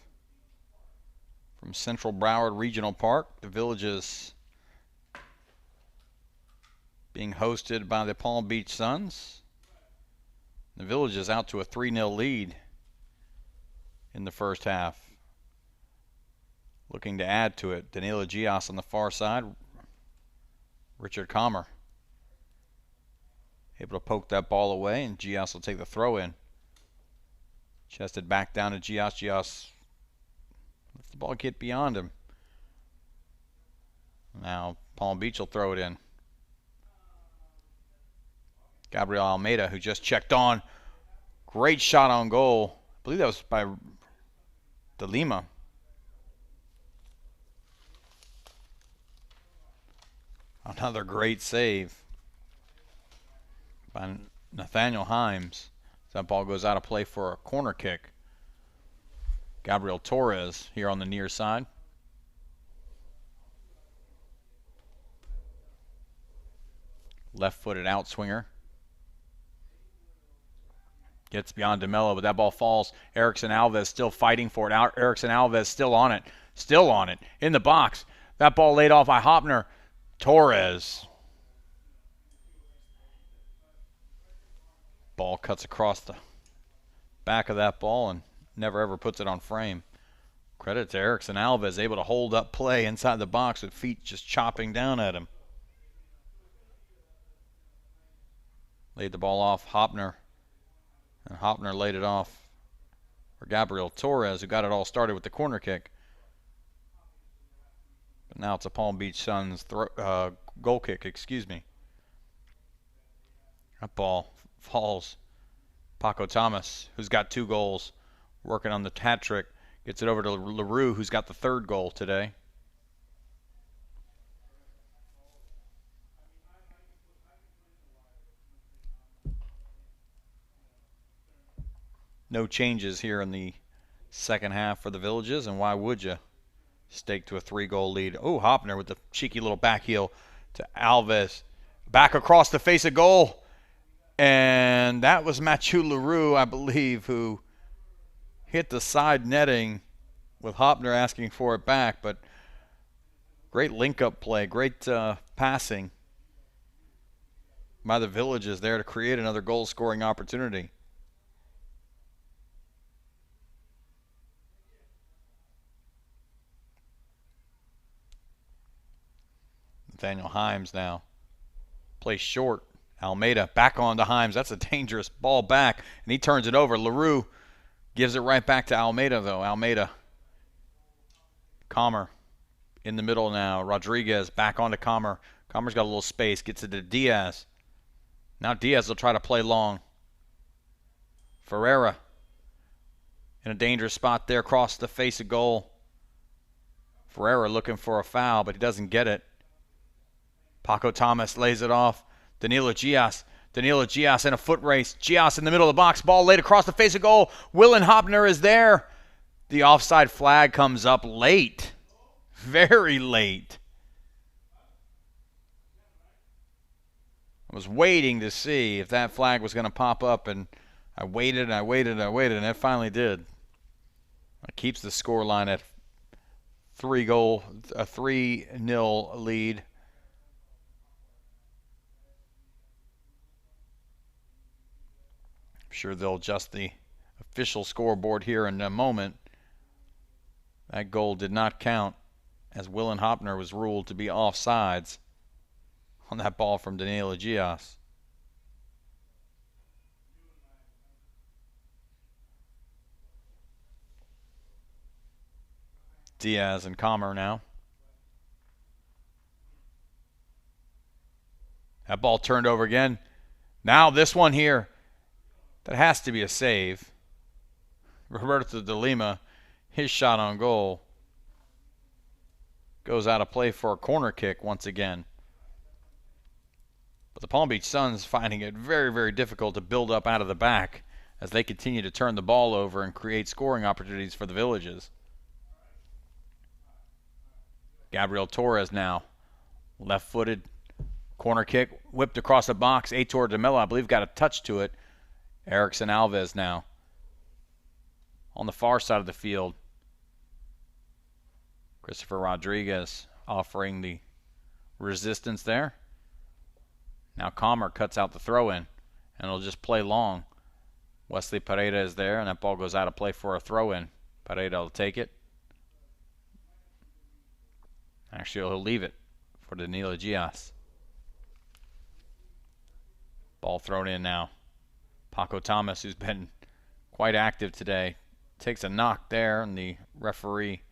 from Central Broward Regional Park. The Villages being hosted by the Palm Beach Suns. The Villages out to a 3-0 lead in the first half. Looking to add to it. Danilo Gias on the far side. Richard Comer able to poke that ball away, and Gias will take the throw in. Chested back down to Gias. Gias lets the ball get beyond him. Now Palm Beach will throw it in. Gabriel Almeida, who just checked on. Great shot on goal. I believe that was by De Lima. Another great save by Nathaniel Himes. That ball goes out of play for a corner kick. Gabriel Torres here on the near side. Left-footed outswinger. Gets beyond DeMello, but that ball falls. Erickson Alves still fighting for it. Erickson Alves still on it. Still on it. In the box. That ball laid off by Hoppner. Torres. Ball cuts across the back of that ball and never ever puts it on frame. Credit to Erickson Alves, able to hold up play inside the box with feet just chopping down at him. Laid the ball off Hoppner. And Hoppner laid it off for Gabriel Torres, who got it all started with the corner kick. But now it's a Palm Beach Suns goal kick, excuse me. That ball falls. Paco Thomas, who's got 2 goals, working on the hat trick, gets it over to LaRue, who's got the 3rd goal today. No changes here in the second half for the Villages, and why would you? Stake to a 3-goal lead. Oh, Hoppner with the cheeky little back heel to Alves. Back across the face of goal. And that was Mathieu LaRue, I believe, who hit the side netting with Hoppner asking for it back. But great link-up play, great passing by the Villages there to create another goal-scoring opportunity. Nathaniel Himes now. Plays short. Almeida back on to Himes. That's a dangerous ball back. And he turns it over. LaRue gives it right back to Almeida, though. Almeida. Comer in the middle now. Rodriguez back on to Comer. Comer's got a little space. Gets it to Diaz. Now Diaz will try to play long. Ferreira in a dangerous spot there. Across the face of goal. Ferreira looking for a foul, but he doesn't get it. Paco Thomas lays it off. Danilo Gias. Danilo Gias in a foot race. Gias in the middle of the box. Ball laid across the face of goal. Wilin Hoppner is there. The offside flag comes up late. Very late. I was waiting to see if that flag was going to pop up, and I waited, and it finally did. It keeps the scoreline at a 3-0 lead. Sure they'll adjust the official scoreboard here in a moment. That goal did not count, as Wilin Hoppner was ruled to be offsides on that ball from Danilo Gias. Diaz and Comer now. That ball turned over again. Now this one here. That has to be a save. Roberto De Lima, his shot on goal goes out of play for a corner kick once again. But the Palm Beach Suns finding it very, very difficult to build up out of the back as they continue to turn the ball over and create scoring opportunities for the Villages. Gabriel Torres now. Left-footed corner kick, whipped across the box. Aitor DeMello, I believe, got a touch to it. Erickson Alves now. on the far side of the field. Christopher Rodriguez offering the resistance there. Now Comer cuts out the throw-in, and it'll just play long. Wesley Pereira is there, and that ball goes out of play for a throw-in. Pereira will take it. Actually, he'll leave it for Danilo Gias. Ball thrown in now. Paco Thomas, who's been quite active today, takes a knock there, and the referee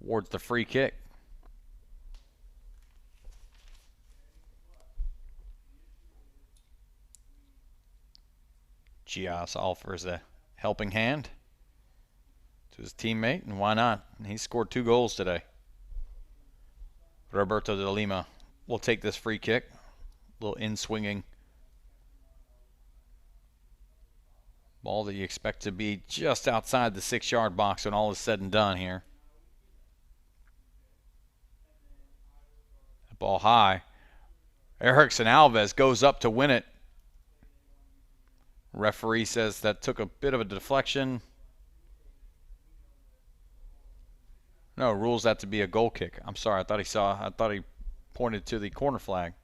awards the free kick. Gias offers a helping hand to his teammate, and why not? He scored 2 goals today. Roberto de Lima will take this free kick. A little in-swinging ball that you expect to be just outside the 6-yard box when all is said and done here. The ball high. Erickson Alves goes up to win it. Referee says that took a bit of a deflection. No, rules that to be a goal kick. I'm sorry, I thought he pointed to the corner flag.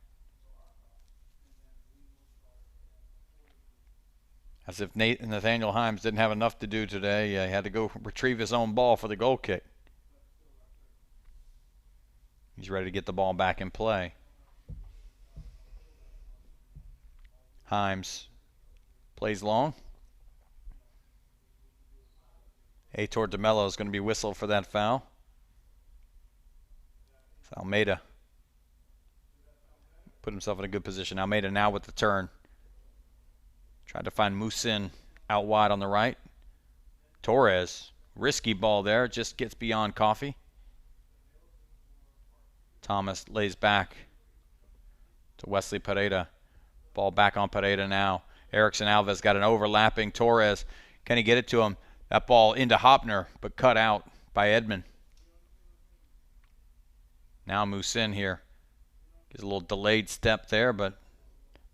As if Nathaniel Himes didn't have enough to do today. He had to go retrieve his own ball for the goal kick. He's ready to get the ball back in play. Himes plays long. Aitor de Mello is going to be whistled for that foul. It's Almeida. Put himself in a good position. Almeida now with the turn. Tried to find Musin out wide on the right. Torres, risky ball there, just gets beyond Coffee. Thomas lays back to Wesley Pereira. Ball back on Pereira now. Erickson Alves got an overlapping Torres. Can he get it to him? That ball into Hoppner, but cut out by Edmond. Now Musin here. Gets a little delayed step there, but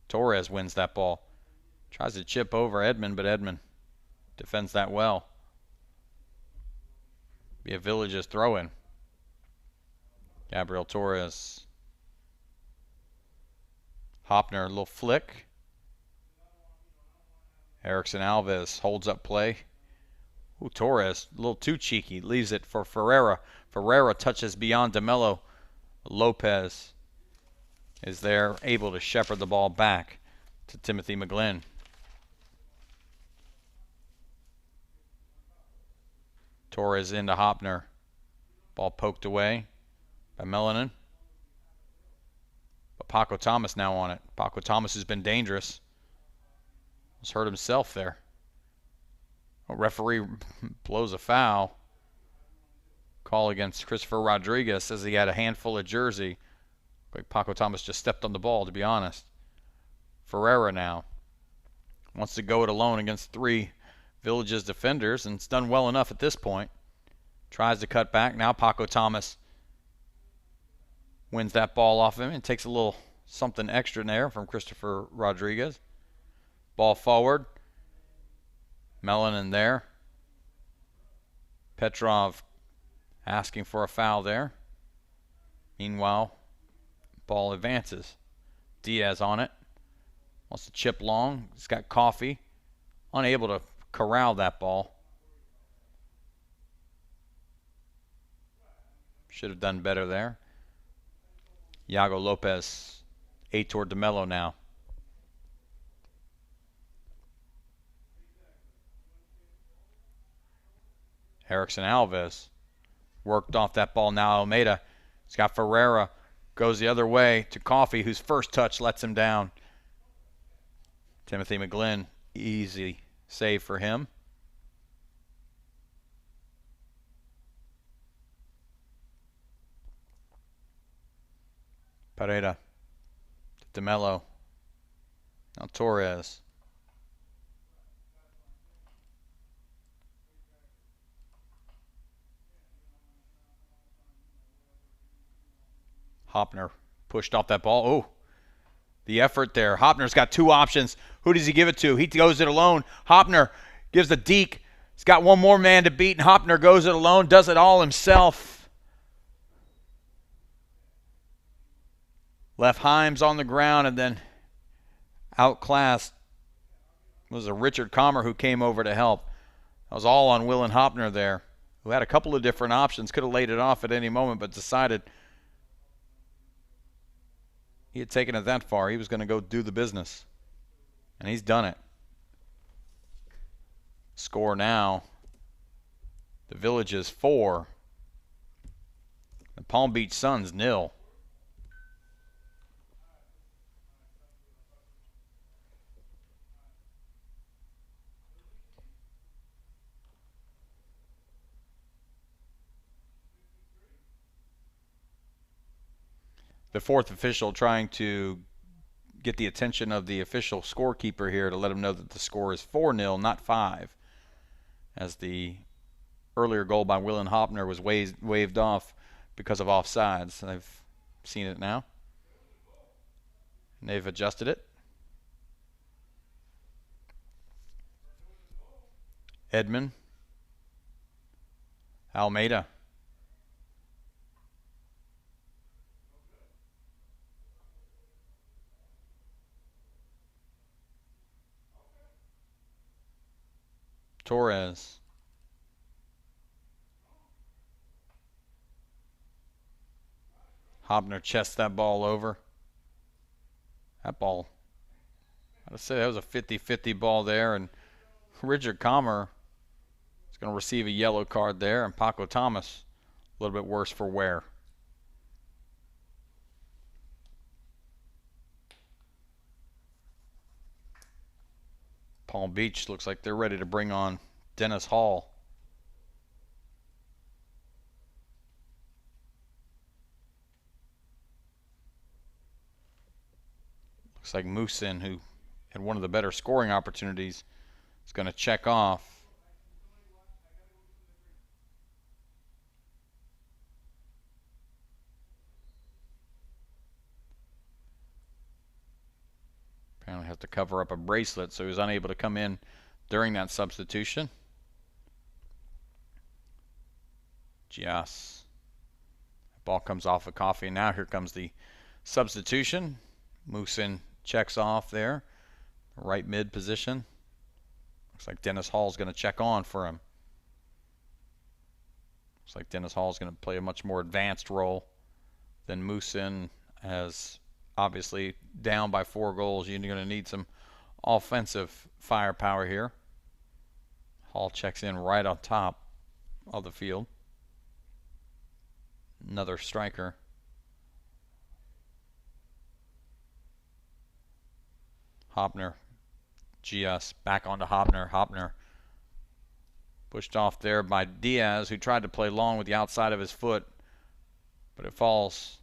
Torres wins that ball. Tries to chip over Edmond, but Edmond defends that well. Be a Village's throw-in. Gabriel Torres. Hoppner, a little flick. Erickson Alves holds up play. Ooh, Torres, a little too cheeky. Leaves it for Ferreira. Ferreira touches beyond DeMello. Lopez is there, able to shepherd the ball back to Timothy McGlynn. Torres into Hoppner. Ball poked away by Melanin. But Paco Thomas now on it. Paco Thomas has been dangerous. He's hurt himself there. A referee blows a foul. Call against Christopher Rodriguez, says he had a handful of jersey. But Paco Thomas just stepped on the ball, to be honest. Ferreira now wants to go it alone against 3 Village's defenders, and it's done well enough at this point. Tries to cut back. Now Paco Thomas wins that ball off him and takes a little something extra in there from Christopher Rodriguez. Ball forward. Melanin there. Petrov asking for a foul there. Meanwhile, ball advances. Diaz on it. Wants to chip long. He's got Coffee. Unable to corral that ball. Should have done better there. Iago Lopez. Aitor de Mello now. Erickson Alves worked off that ball. Now Almeida. He's got Ferreira. Goes the other way to Coffee, whose first touch lets him down. Timothy McGlynn, easy save for him. Pereira. De Mello. Now Torres. Hoppner pushed off that ball. Oh, the effort there. Hoppner's got 2 options. Who does he give it to? He goes it alone. Hoppner gives a deke. He's got one more man to beat, and Hoppner goes it alone, does it all himself. Left Himes on the ground, and then outclassed was a Richard Commer who came over to help. That was all on Wilin Hoppner there, who had a couple of different options, could have laid it off at any moment, but decided he had taken it that far. He was going to go do the business, and he's done it. Score now, the Villages 4, the Palm Beach Suns 0. The fourth official trying to get the attention of the official scorekeeper here to let him know that the score is 4-0, not 5, as the earlier goal by Wilin Hoppner was waved off because of offsides. I've seen it now, and they've adjusted it. Edmond, Almeida, Torres, Hoppner chests that ball over. That ball, I'd say that was a 50-50 ball there, and Richard Commer is going to receive a yellow card there, and Paco Thomas a little bit worse for wear. Palm Beach looks like they're ready to bring on Dennis Hall. Looks like Musin, who had one of the better scoring opportunities, is going to check off. Apparently has to cover up a bracelet, so he was unable to come in during that substitution. Gias. Ball comes off of Coffee. Now here comes the substitution. Musin checks off there. Right mid position. Looks like Dennis Hall's going to check on for him. Looks like Dennis Hall's going to play a much more advanced role than Musin, as obviously down by 4 goals. You're going to need some offensive firepower here. Hall checks in right on top of the field. Another striker. Hoppner. Gias back onto Hoppner. Hoppner pushed off there by Diaz, who tried to play long with the outside of his foot, but it falls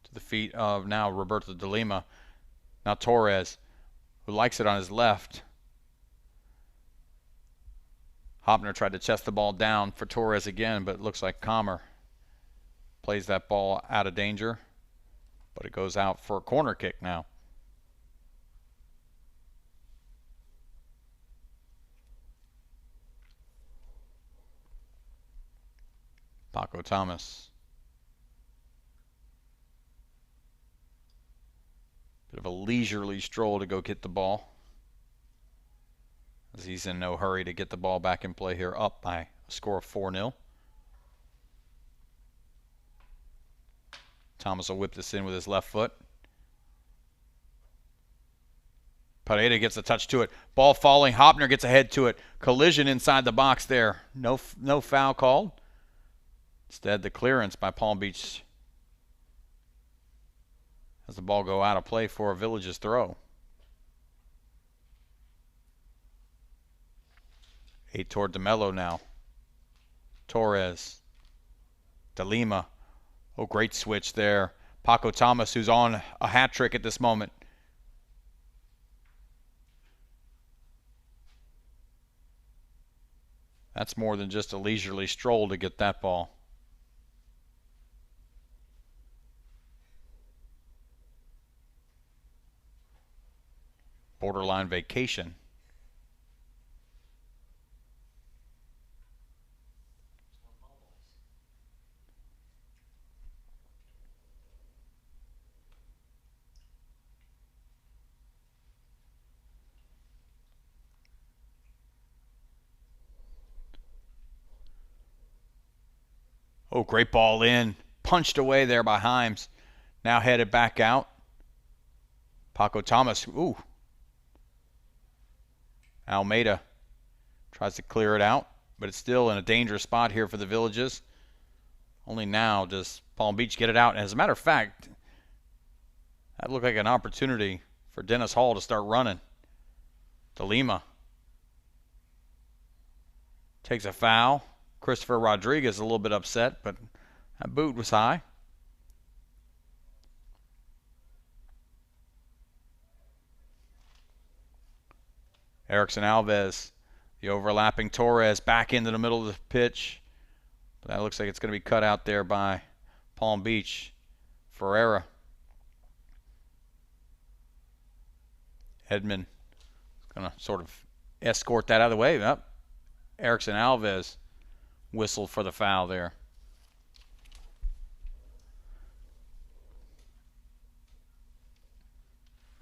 to the feet of now Roberto de Lima. Now Torres, who likes it on his left. Hoppner tried to chest the ball down for Torres again, but it looks like Commer plays that ball out of danger, but it goes out for a corner kick now. Paco Thomas. Bit of a leisurely stroll to go get the ball, as he's in no hurry to get the ball back in play here, up by a score of 4-0. Thomas will whip this in with his left foot. Paredes gets a touch to it. Ball falling. Hoppner gets ahead to it. Collision inside the box there. No foul called. Instead, the clearance by Palm Beach has the ball go out of play for a Villages throw. Eight toward DeMello now. Torres. De Lima. Oh, great switch there. Paco Thomas, who's on a hat trick at this moment. That's more than just a leisurely stroll to get that ball. Borderline vacation. Oh, great ball in. Punched away there by Himes. Now headed back out. Paco Thomas. Ooh. Almeida tries to clear it out, but it's still in a dangerous spot here for the Villages. Only now does Palm Beach get it out. And as a matter of fact, that looked like an opportunity for Dennis Hall to start running. De Lima takes a foul. Christopher Rodriguez a little bit upset, but that boot was high. Erickson Alves, the overlapping Torres, back into the middle of the pitch. But that looks like it's going to be cut out there by Palm Beach. Ferreira. Edmond is going to sort of escort that out of the way. Up. Erickson Alves whistled for the foul there.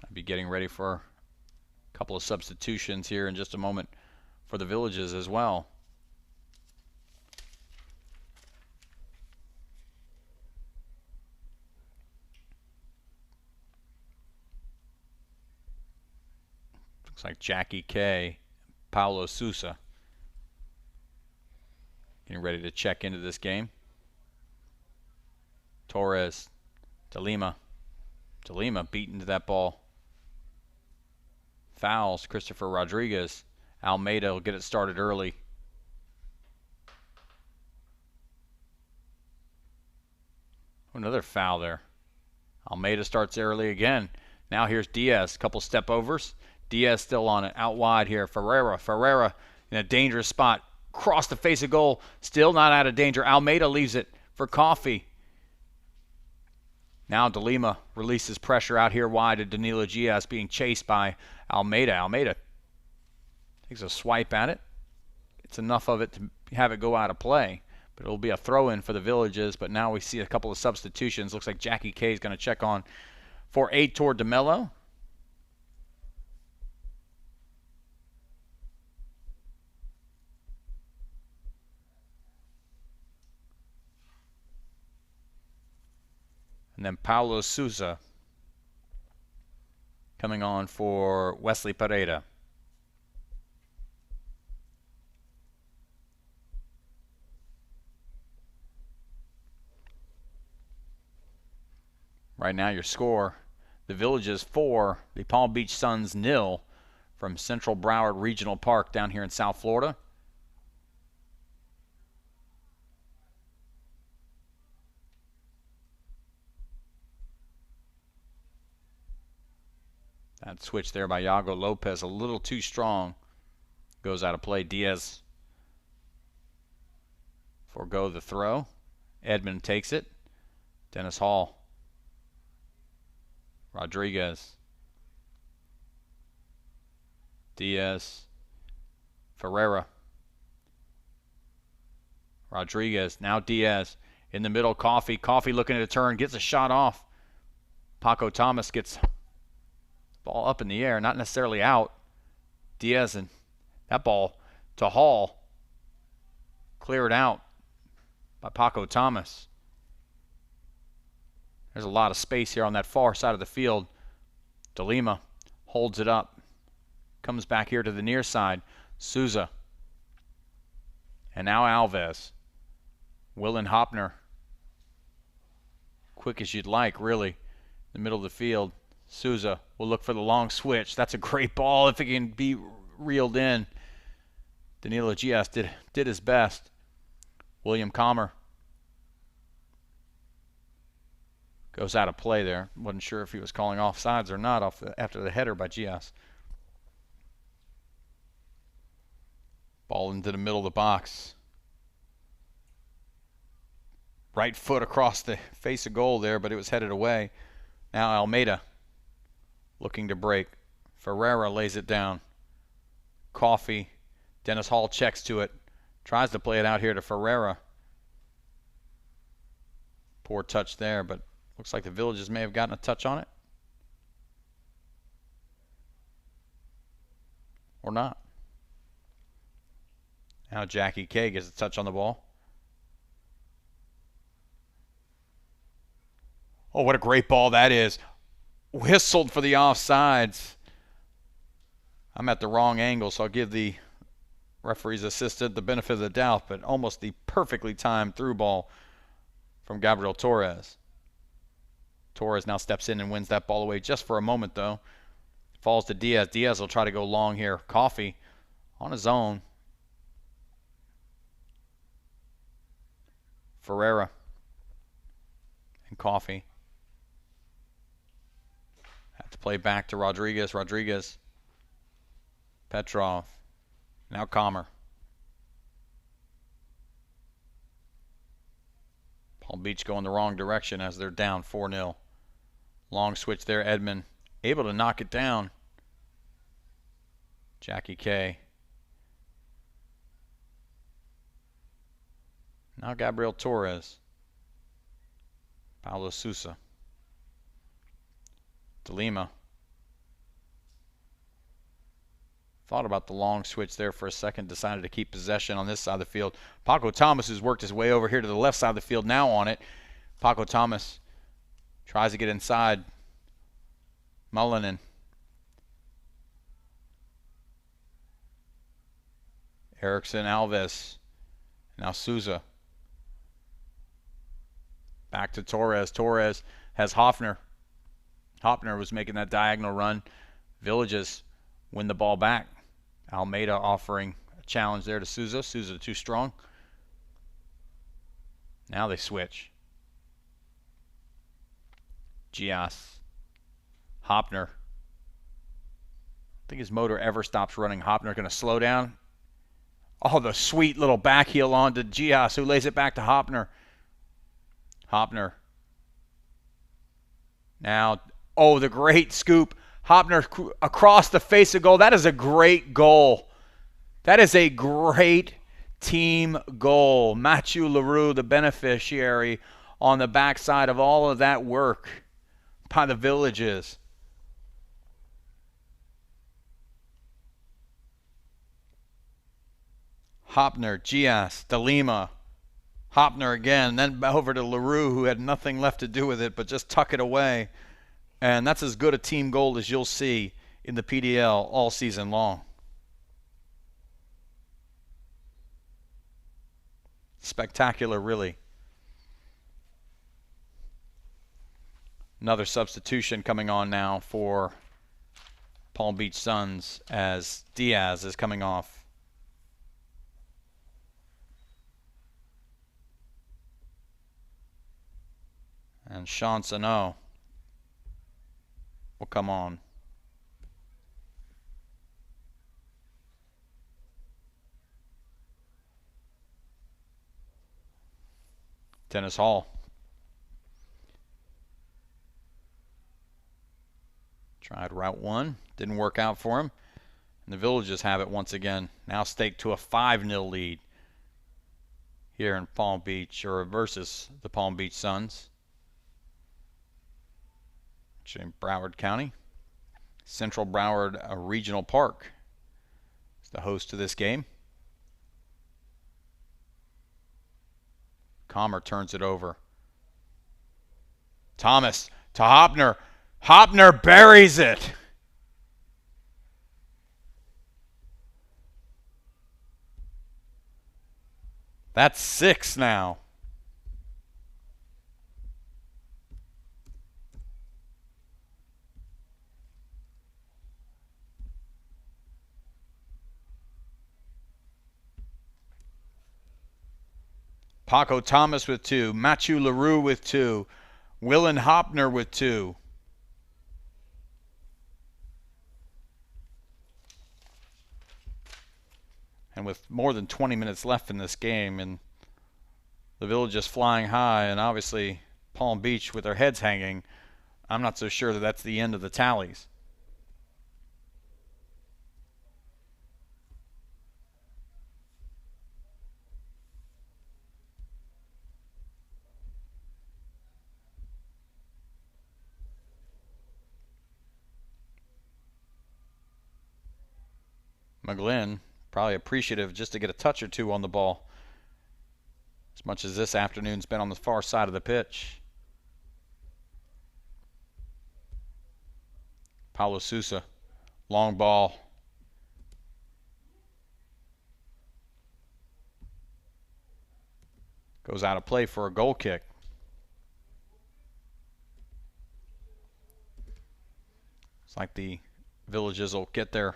I'll be getting ready for a couple of substitutions here in just a moment for the Villages as well. Looks like Jackie K, Paulo Sousa getting ready to check into this game. Torres, De Lima. De Lima beaten to that ball. Fouls, Christopher Rodriguez. Almeida will get it started early. Another foul there. Almeida starts early again. Now here's Diaz, couple step overs. Diaz still on it, out wide here. Ferreira in a dangerous spot. Cross the face of goal, still not out of danger. Almeida leaves it for Coffee. Now De Lima releases pressure out here wide to Danilo Diaz, being chased by Almeida. Almeida takes a swipe at it. It's enough of it to have it go out of play, but it'll be a throw-in for the Villages. But now we see a couple of substitutions. Looks like Jackie K is going to check on for Aitor DeMello. And then Paulo Sousa coming on for Wesley Pereira. Right now your score, the Villages 4, the Palm Beach Suns 0 from Central Broward Regional Park down here in South Florida. That switch there by Yago Lopez, a little too strong. Goes out of play. Diaz forego the throw. Edmond takes it. Dennis Hall. Rodriguez. Diaz. Ferreira. Rodriguez. Now Diaz in the middle. Coffee. Coffee looking at a turn. Gets a shot off. Paco Thomas gets ball up in the air, not necessarily out. Diaz and that ball to Hall. Cleared out by Paco Thomas. There's a lot of space here on that far side of the field. De Lima holds it up. Comes back here to the near side. Sousa. And now Alves. Wilin Hoppner. Quick as you'd like, really. In the middle of the field. Sousa will look for the long switch. That's a great ball if it can be reeled in. Danilo Diaz did his best. William Comer goes out of play there. Wasn't sure if he was calling offsides or not after the header by Diaz. Ball into the middle of the box. Right foot across the face of goal there, but it was headed away. Now Almeida looking to break. Ferreira lays it down. Coffee. Dennis Hall checks to it. Tries to play it out here to Ferreira. Poor touch there, but looks like the Villages may have gotten a touch on it. Or not. Now Jackie K gets a touch on the ball. Oh, what a great ball that is. Whistled for the offsides. I'm at the wrong angle, so I'll give the referee's assistant the benefit of the doubt, but almost the perfectly timed through ball from Gabriel Torres. Torres now steps in and wins that ball away just for a moment, though. Falls to Diaz. Diaz will try to go long here. Coffee on his own. Ferreira and Coffee. Have to play back to Rodriguez. Rodriguez. Petrov. Now Comer. Palm Beach going the wrong direction as they're down 4-0. Long switch there. Edmond able to knock it down. Jackie K. Now Gabriel Torres. Paulo Sousa. De Lima. Thought about the long switch there for a second. Decided to keep possession on this side of the field. Paco Thomas has worked his way over here to the left side of the field now on it. Paco Thomas tries to get inside. Mullinen. Erickson, Alves. Now Souza. Back to Torres. Torres has Hoppner. Hoppner was making that diagonal run. Villages win the ball back. Almeida offering a challenge there to Souza. Souza too strong. Now they switch. Gias. Hoppner. I think his motor ever stops running. Hoppner going to slow down. Oh, the sweet little back heel on to Gias, who lays it back to Hoppner. Hoppner. Now, oh, the great scoop. Hoppner across the face of goal. That is a great goal. That is a great team goal. Mathieu LaRue, the beneficiary on the backside of all of that work by the Villages. Hoppner, Gias, De Lima. Hoppner again, then over to LaRue, who had nothing left to do with it but just tuck it away. And that's as good a team goal as you'll see in the PDL all season long. Spectacular, really. Another substitution coming on now for Palm Beach Suns as Diaz is coming off. And Sean Sano will come on. Dennis Hall. Tried route one. Didn't work out for him. And the Villages have it once again. Now staked to a 5-0 lead here in Palm Beach, or versus the Palm Beach Suns. In Broward County. Central Broward Regional Park is the host to this game. Comer turns it over. Thomas to Hoppner. Hoppner buries it. That's 6 now. Paco Thomas with 2. Mathieu LaRue with 2. Wilin Hoppner with 2. And with more than 20 minutes left in this game, and the Villages flying high, and obviously Palm Beach with their heads hanging, I'm not so sure that that's the end of the tallies. McGlynn probably appreciative just to get a touch or two on the ball, as much as this afternoon's been on the far side of the pitch. Paulo Sousa. Long ball. Goes out of play for a goal kick. It's like the Villages will get their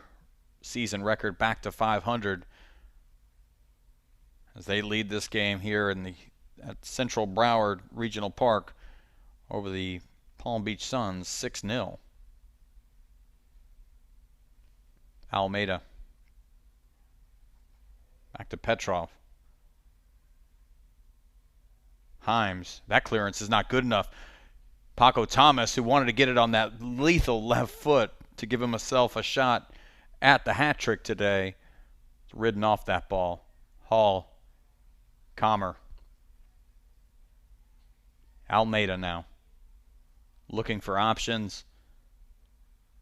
season record back to 500 as they lead this game here at Central Broward Regional Park over the Palm Beach Suns 6-0. Almeida. Back to Petrov. Himes. That clearance is not good enough. Paco Thomas, who wanted to get it on that lethal left foot to give himself a shot at the hat trick today, ridden off that ball. Hall. Comer. Almeida now. Looking for options.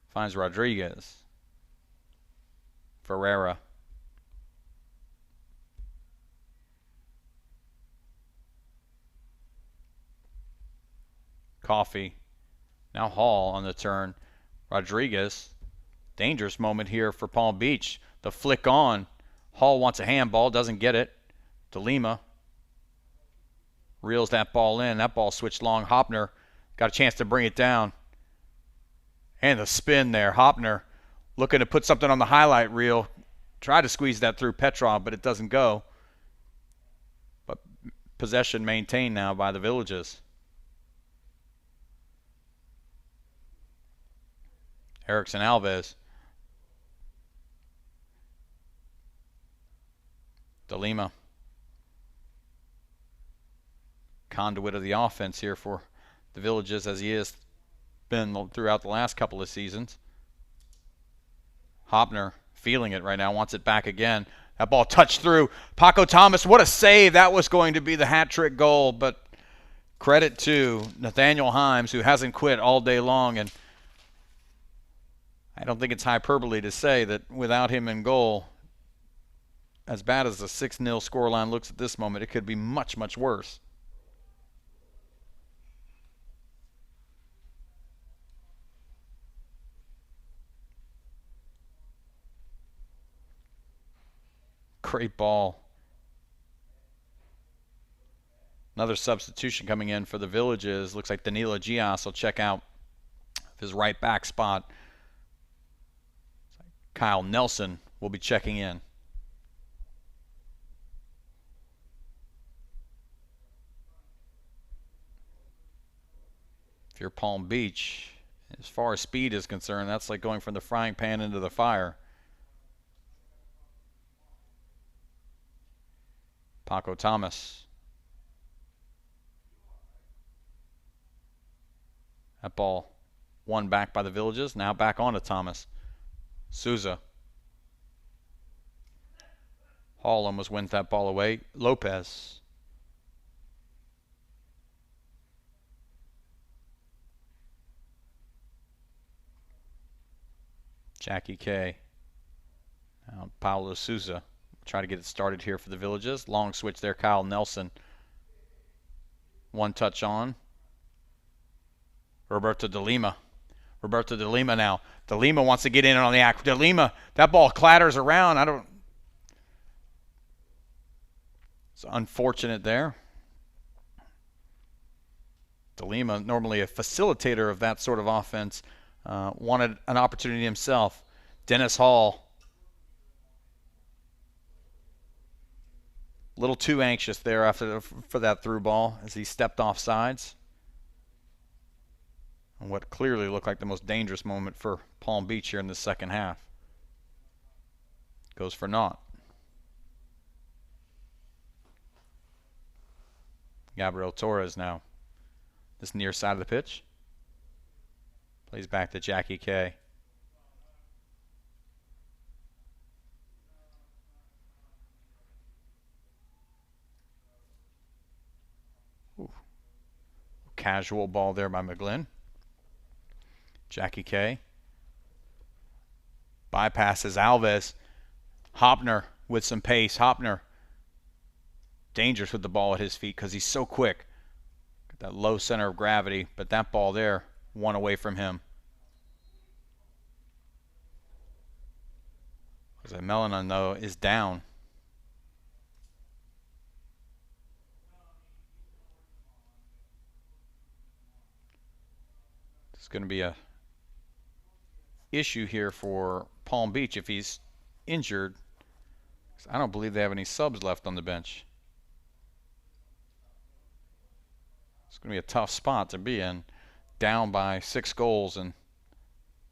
Finds Rodriguez. Ferreira. Coffee. Now Hall on the turn. Rodriguez. Dangerous moment here for Palm Beach. The flick on. Hall wants a handball. Doesn't get it. DeLima. Reels that ball in. That ball switched long. Hoppner got a chance to bring it down. And the spin there. Hoppner looking to put something on the highlight reel. Tried to squeeze that through Petrov, but it doesn't go. But possession maintained now by the Villages. Erickson Alves. DeLima. Conduit of the offense here for the Villages, as he has been throughout the last couple of seasons. Hoppner feeling it right now, wants it back again. That ball touched through. Paco Thomas, what a save. That was going to be the hat trick goal, but credit to Nathaniel Himes, who hasn't quit all day long, and I don't think it's hyperbole to say that without him in goal, as bad as the 6-0 scoreline looks at this moment, it could be much, much worse. Great ball. Another substitution coming in for the Villages. Looks like Danilo Gias will check out his right back spot. Kyle Nelson will be checking in. If you're Palm Beach, as far as speed is concerned, that's like going from the frying pan into the fire. Paco Thomas. That ball won back by the Villages. Now back on to Thomas. Souza. Hall almost wins that ball away. Lopez. Jackie K. Now Paulo Souza. Try to get it started here for the Villages. Long switch there. Kyle Nelson. One touch on. Roberto DeLima. Roberto DeLima now. DeLima wants to get in on the act. DeLima, that ball clatters around. It's unfortunate there. DeLima, normally a facilitator of that sort of offense, wanted an opportunity himself. Dennis Hall. A little too anxious there for that through ball as he stepped off sides. And what clearly looked like the most dangerous moment for Palm Beach here in the second half. Goes for naught. Gabriel Torres now. This near side of the pitch. Plays back to Jackie K. Ooh. Casual ball there by McGlynn. Jackie K. Bypasses Alves. Hoppner with some pace. Hoppner dangerous with the ball at his feet because he's so quick. Got that low center of gravity, but that ball there, one away from him. Because Melanin, though, is down. It's going to be a issue here for Palm Beach if he's injured. I don't believe they have any subs left on the bench. It's going to be a tough spot to be in, down by 6 goals, and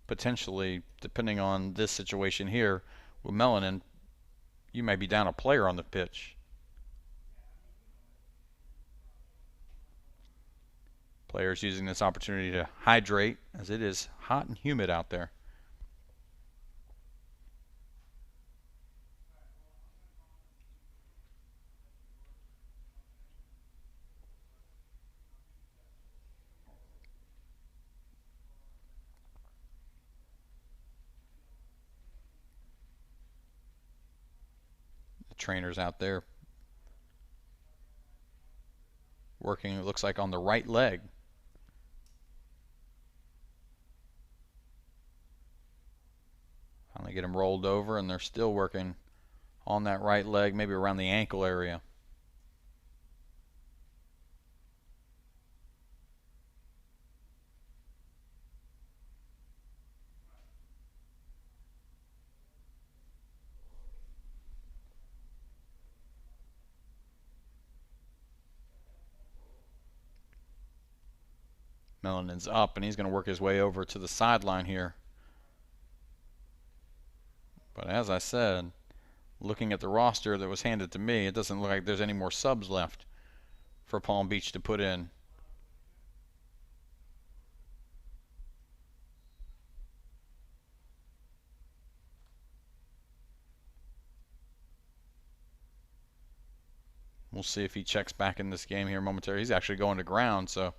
potentially, depending on this situation here with Melanin, you may be down a player on the pitch. Players using this opportunity to hydrate as it is hot and humid out there. The trainers out there working, it looks like, on the right leg. Finally get him rolled over, and they're still working on that right leg, maybe around the ankle area. Melanin's up, and he's going to work his way over to the sideline here. But as I said, looking at the roster that was handed to me, it doesn't look like there's any more subs left for Palm Beach to put in. We'll see if he checks back in this game here momentarily. He's actually going to ground, so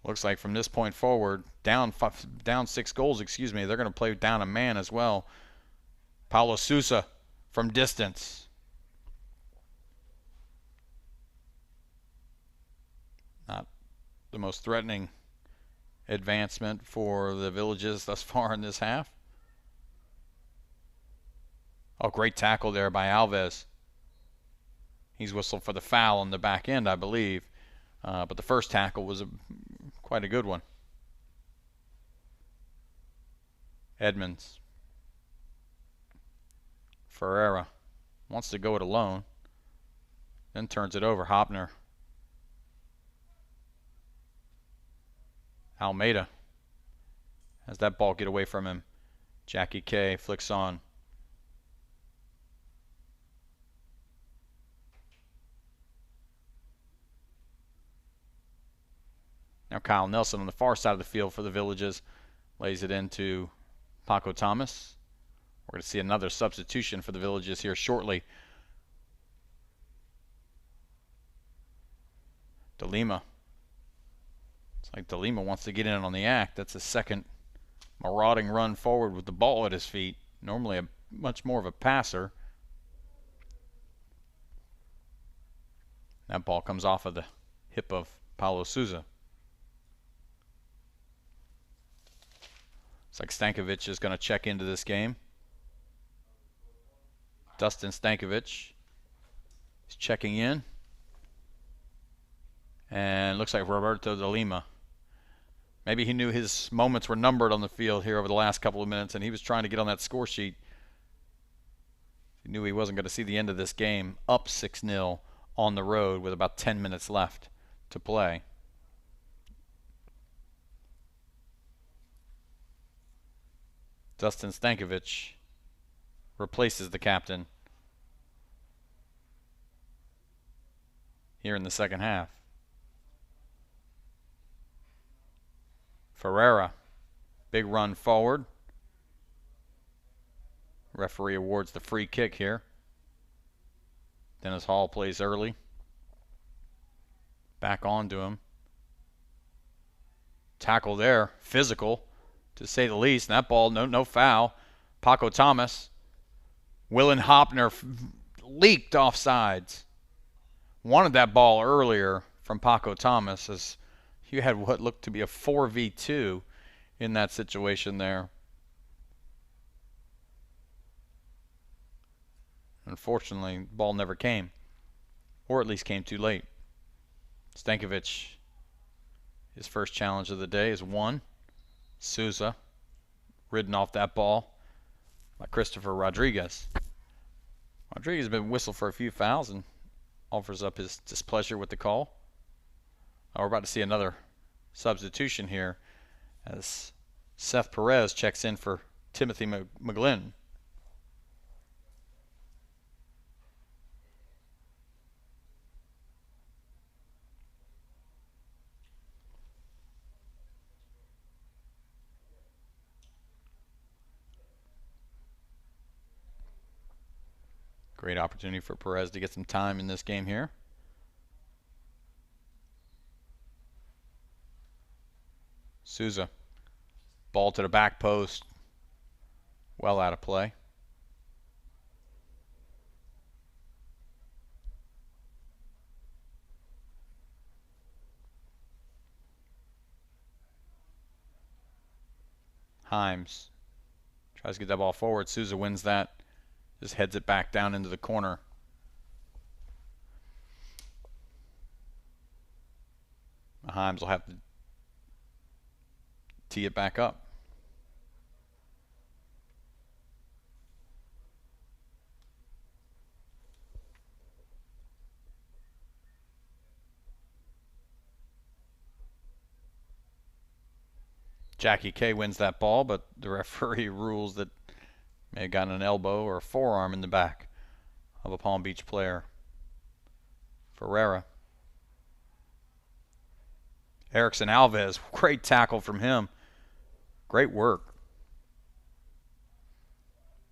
looks like from this point forward, down 6 goals, they're going to play down a man as well. Paulo Sousa from distance. Not the most threatening advancement for the Villages thus far in this half. Oh, great tackle there by Alves. He's whistled for the foul on the back end, I believe. But the first tackle was quite a good one. Edmonds. Ferreira wants to go it alone. Then turns it over. Hoppner. Almeida has that ball get away from him. Jackie K flicks on. Now Kyle Nelson on the far side of the field for the Villages lays it into Paco Thomas. We're going to see another substitution for the Villages here shortly. De Lima. It's like De Lima wants to get in on the act. That's his second marauding run forward with the ball at his feet. Normally a much more of a passer. That ball comes off of the hip of Paulo Sousa. It's like Stankovic is going to check into this game. Dustin Stankovic is checking in. And looks like Roberto De Lima. Maybe he knew his moments were numbered on the field here over the last couple of minutes, and he was trying to get on that score sheet. He knew he wasn't going to see the end of this game, up 6-0 on the road with about 10 minutes left to play. Dustin Stankovic replaces the captain here in the second half. Ferreira, big run forward. Referee awards the free kick here. Dennis Hall plays early. Back onto him. Tackle there, physical to say the least. And that ball, no foul. Paco Thomas. Wilin Hoppner leaked offsides. Wanted that ball earlier from Paco Thomas, as you had what looked to be a 4v2 in that situation there. Unfortunately, the ball never came, or at least came too late. Stankovic, his first challenge of the day is won. Souza, ridden off that ball by Christopher Rodriguez. Rodriguez has been whistled for a few fouls and offers up his displeasure with the call. We're about to see another substitution here as Seth Perez checks in for Timothy McGlynn. Great opportunity for Perez to get some time in this game here. Souza. Ball to the back post. Well out of play. Himes tries to get that ball forward. Souza wins that. Just heads it back down into the corner. Himes will have to tee it back up. Jackie K wins that ball, but the referee rules that may have gotten an elbow or a forearm in the back of a Palm Beach player. Ferreira. Erickson Alves, great tackle from him. Great work.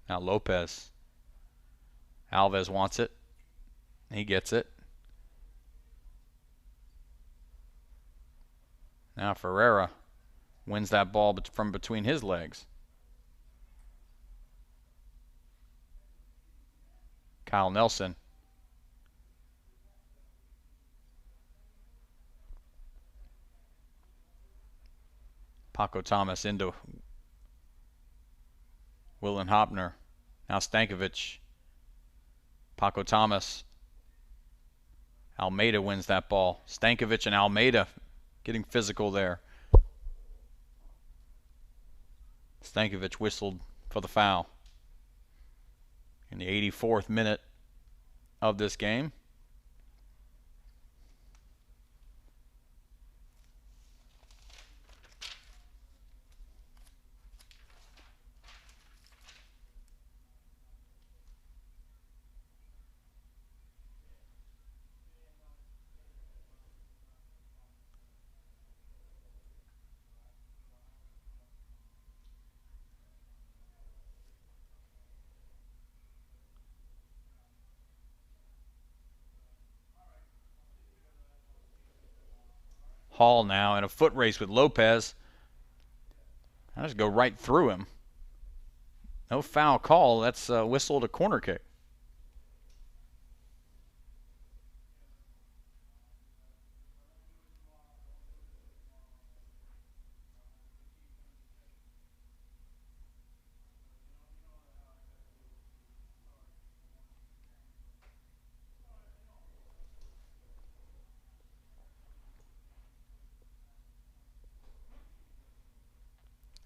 Now Lopez. Alves wants it. He gets it. Now Ferreira wins that ball from between his legs. Kyle Nelson. Paco Thomas into Wilin Hoppner. Now Stankovic. Paco Thomas. Almeida wins that ball. Stankovic and Almeida getting physical there. Stankovic whistled for the foul in the 84th minute of this game. Hall now in a foot race with Lopez. I just go right through him. No foul call. That's whistled a corner kick.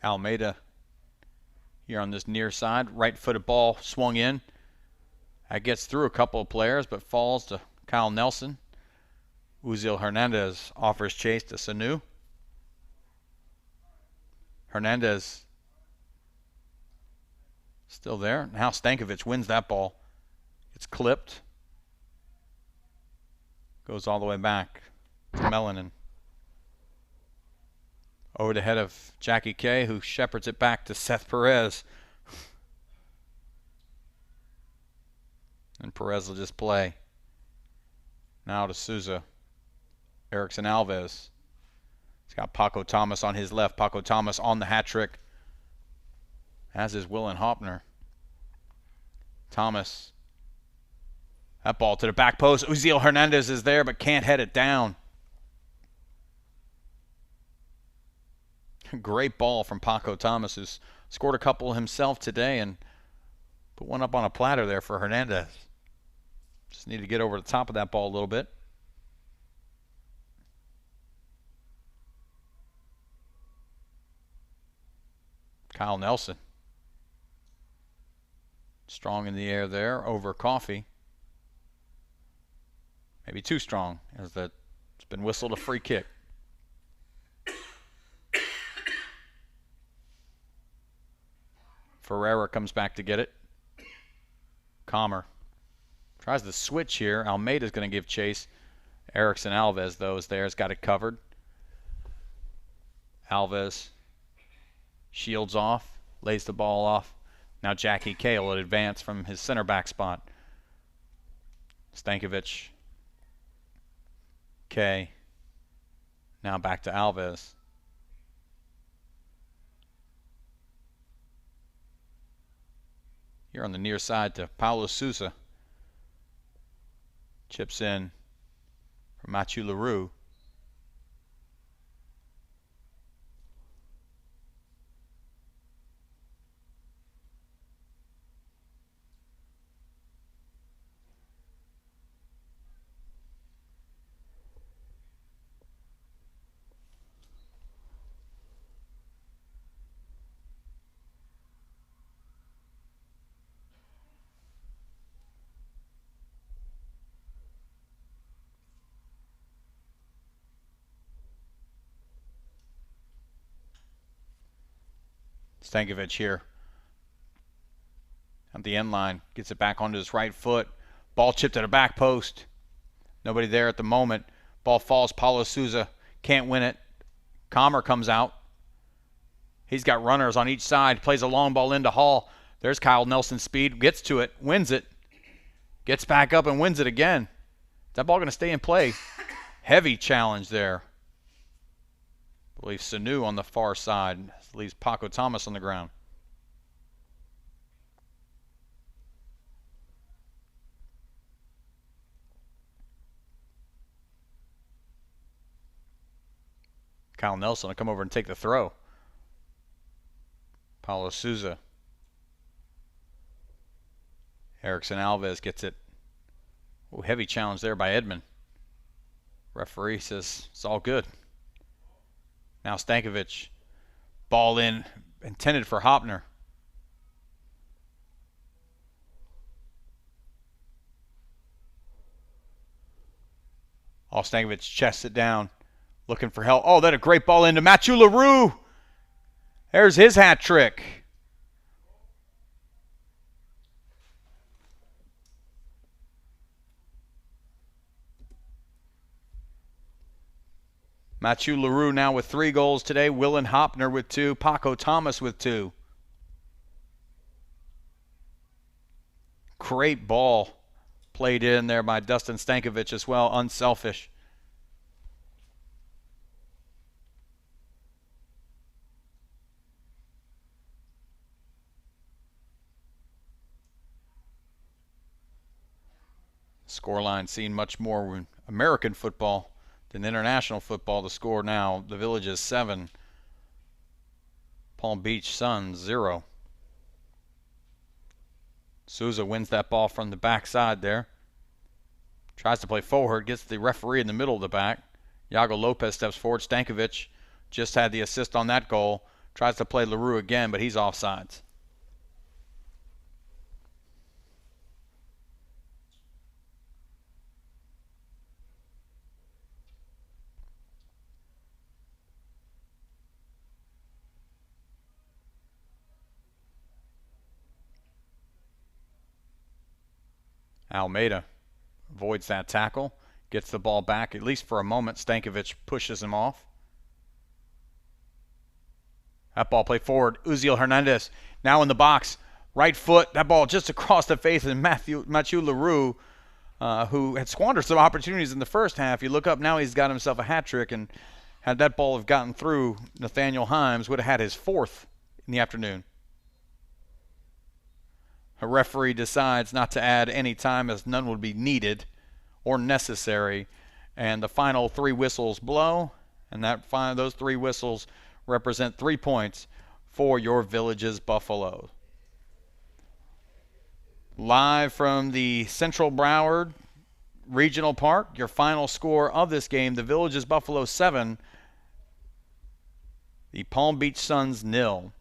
Almeida here on this near side. Right-footed ball swung in. That gets through a couple of players, but falls to Kyle Nelson. Uziel Hernandez offers chase to Sanu. Hernandez still there. Now Stankovic wins that ball. It's clipped. Goes all the way back to Melanin. Over the head of Jackie K, who shepherds it back to Seth Perez. And Perez will just play. Now to Souza. Erickson Alves. He's got Paco Thomas on his left. Paco Thomas on the hat trick. As is Wilin Hoppner. Thomas. That ball to the back post. Uziel Hernandez is there but can't head it down. Great ball from Paco Thomas, who's scored a couple himself today and Put one up on a platter there for Hernandez. Just need to get over the top of that ball a little bit. Kyle Nelson. Strong in the air there over Coffee. Maybe too strong, as it's been whistled a free kick. Ferreira comes back to get it. Comer tries to switch here. Almeida's going to give chase. Erickson Alves, though, is there. Has got it covered. Alves shields off, lays the ball off. Now Jackie K will advance from his center back spot. Stankovic. K. Now back to Alves. Here on the near side to Paulo Sousa. Chips in for Mathieu LaRue. Stankovic here at the end line. Gets it back onto his right foot. Ball chipped at a back post. Nobody there at the moment. Ball falls. Paulo Sousa can't win it. Comer comes out. He's got runners on each side. Plays a long ball into Hall. There's Kyle Nelson's speed. Gets to it. Wins it. Gets back up and wins it again. Is that ball going to stay in play? Heavy challenge there. I believe Sanu on the far side. Leaves Paco Thomas on the ground. Kyle Nelson will come over and take the throw. Paulo Sousa. Erickson Alves gets it. Oh, heavy challenge there by Edmond. Referee says it's all good. Now Stankovic. Ball in, intended for Hoppner. Stankovic chests it down, looking for help. Oh, that a great ball into Mathieu LaRue. There's his hat trick. Mathieu LaRue now with 3 goals today. Wilin Hoppner with 2. Paco Thomas with 2. Great ball played in there by Dustin Stankovic as well. Unselfish. Scoreline seen much more in American football than international football. The score now, the Villages 7, Palm Beach Suns 0. Sousa wins that ball from the backside there. Tries to play forward, gets the referee in the middle of the back. Yago Lopez steps forward. Stankovic just had the assist on that goal. Tries to play LaRue again, but he's offsides. Almeida avoids that tackle, gets the ball back, at least for a moment. Stankovic pushes him off. That ball played forward. Uziel Hernandez now in the box. Right foot, that ball just across the face of Mathieu LaRue, who had squandered some opportunities in the first half. You look up now, he's got himself a hat trick, and had that ball have gotten through, Nathaniel Himes would have had his 4th in the afternoon. A referee decides not to add any time as none would be needed or necessary, and the final 3 whistles blow, and those 3 whistles represent 3 points for your Villages Buffalo. Live from the Central Broward Regional Park, your final score of this game, the Villages Buffalo 7, the Palm Beach Suns 0.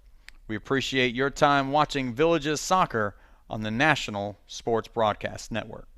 We appreciate your time watching Villages Soccer on the National Sports Broadcast Network.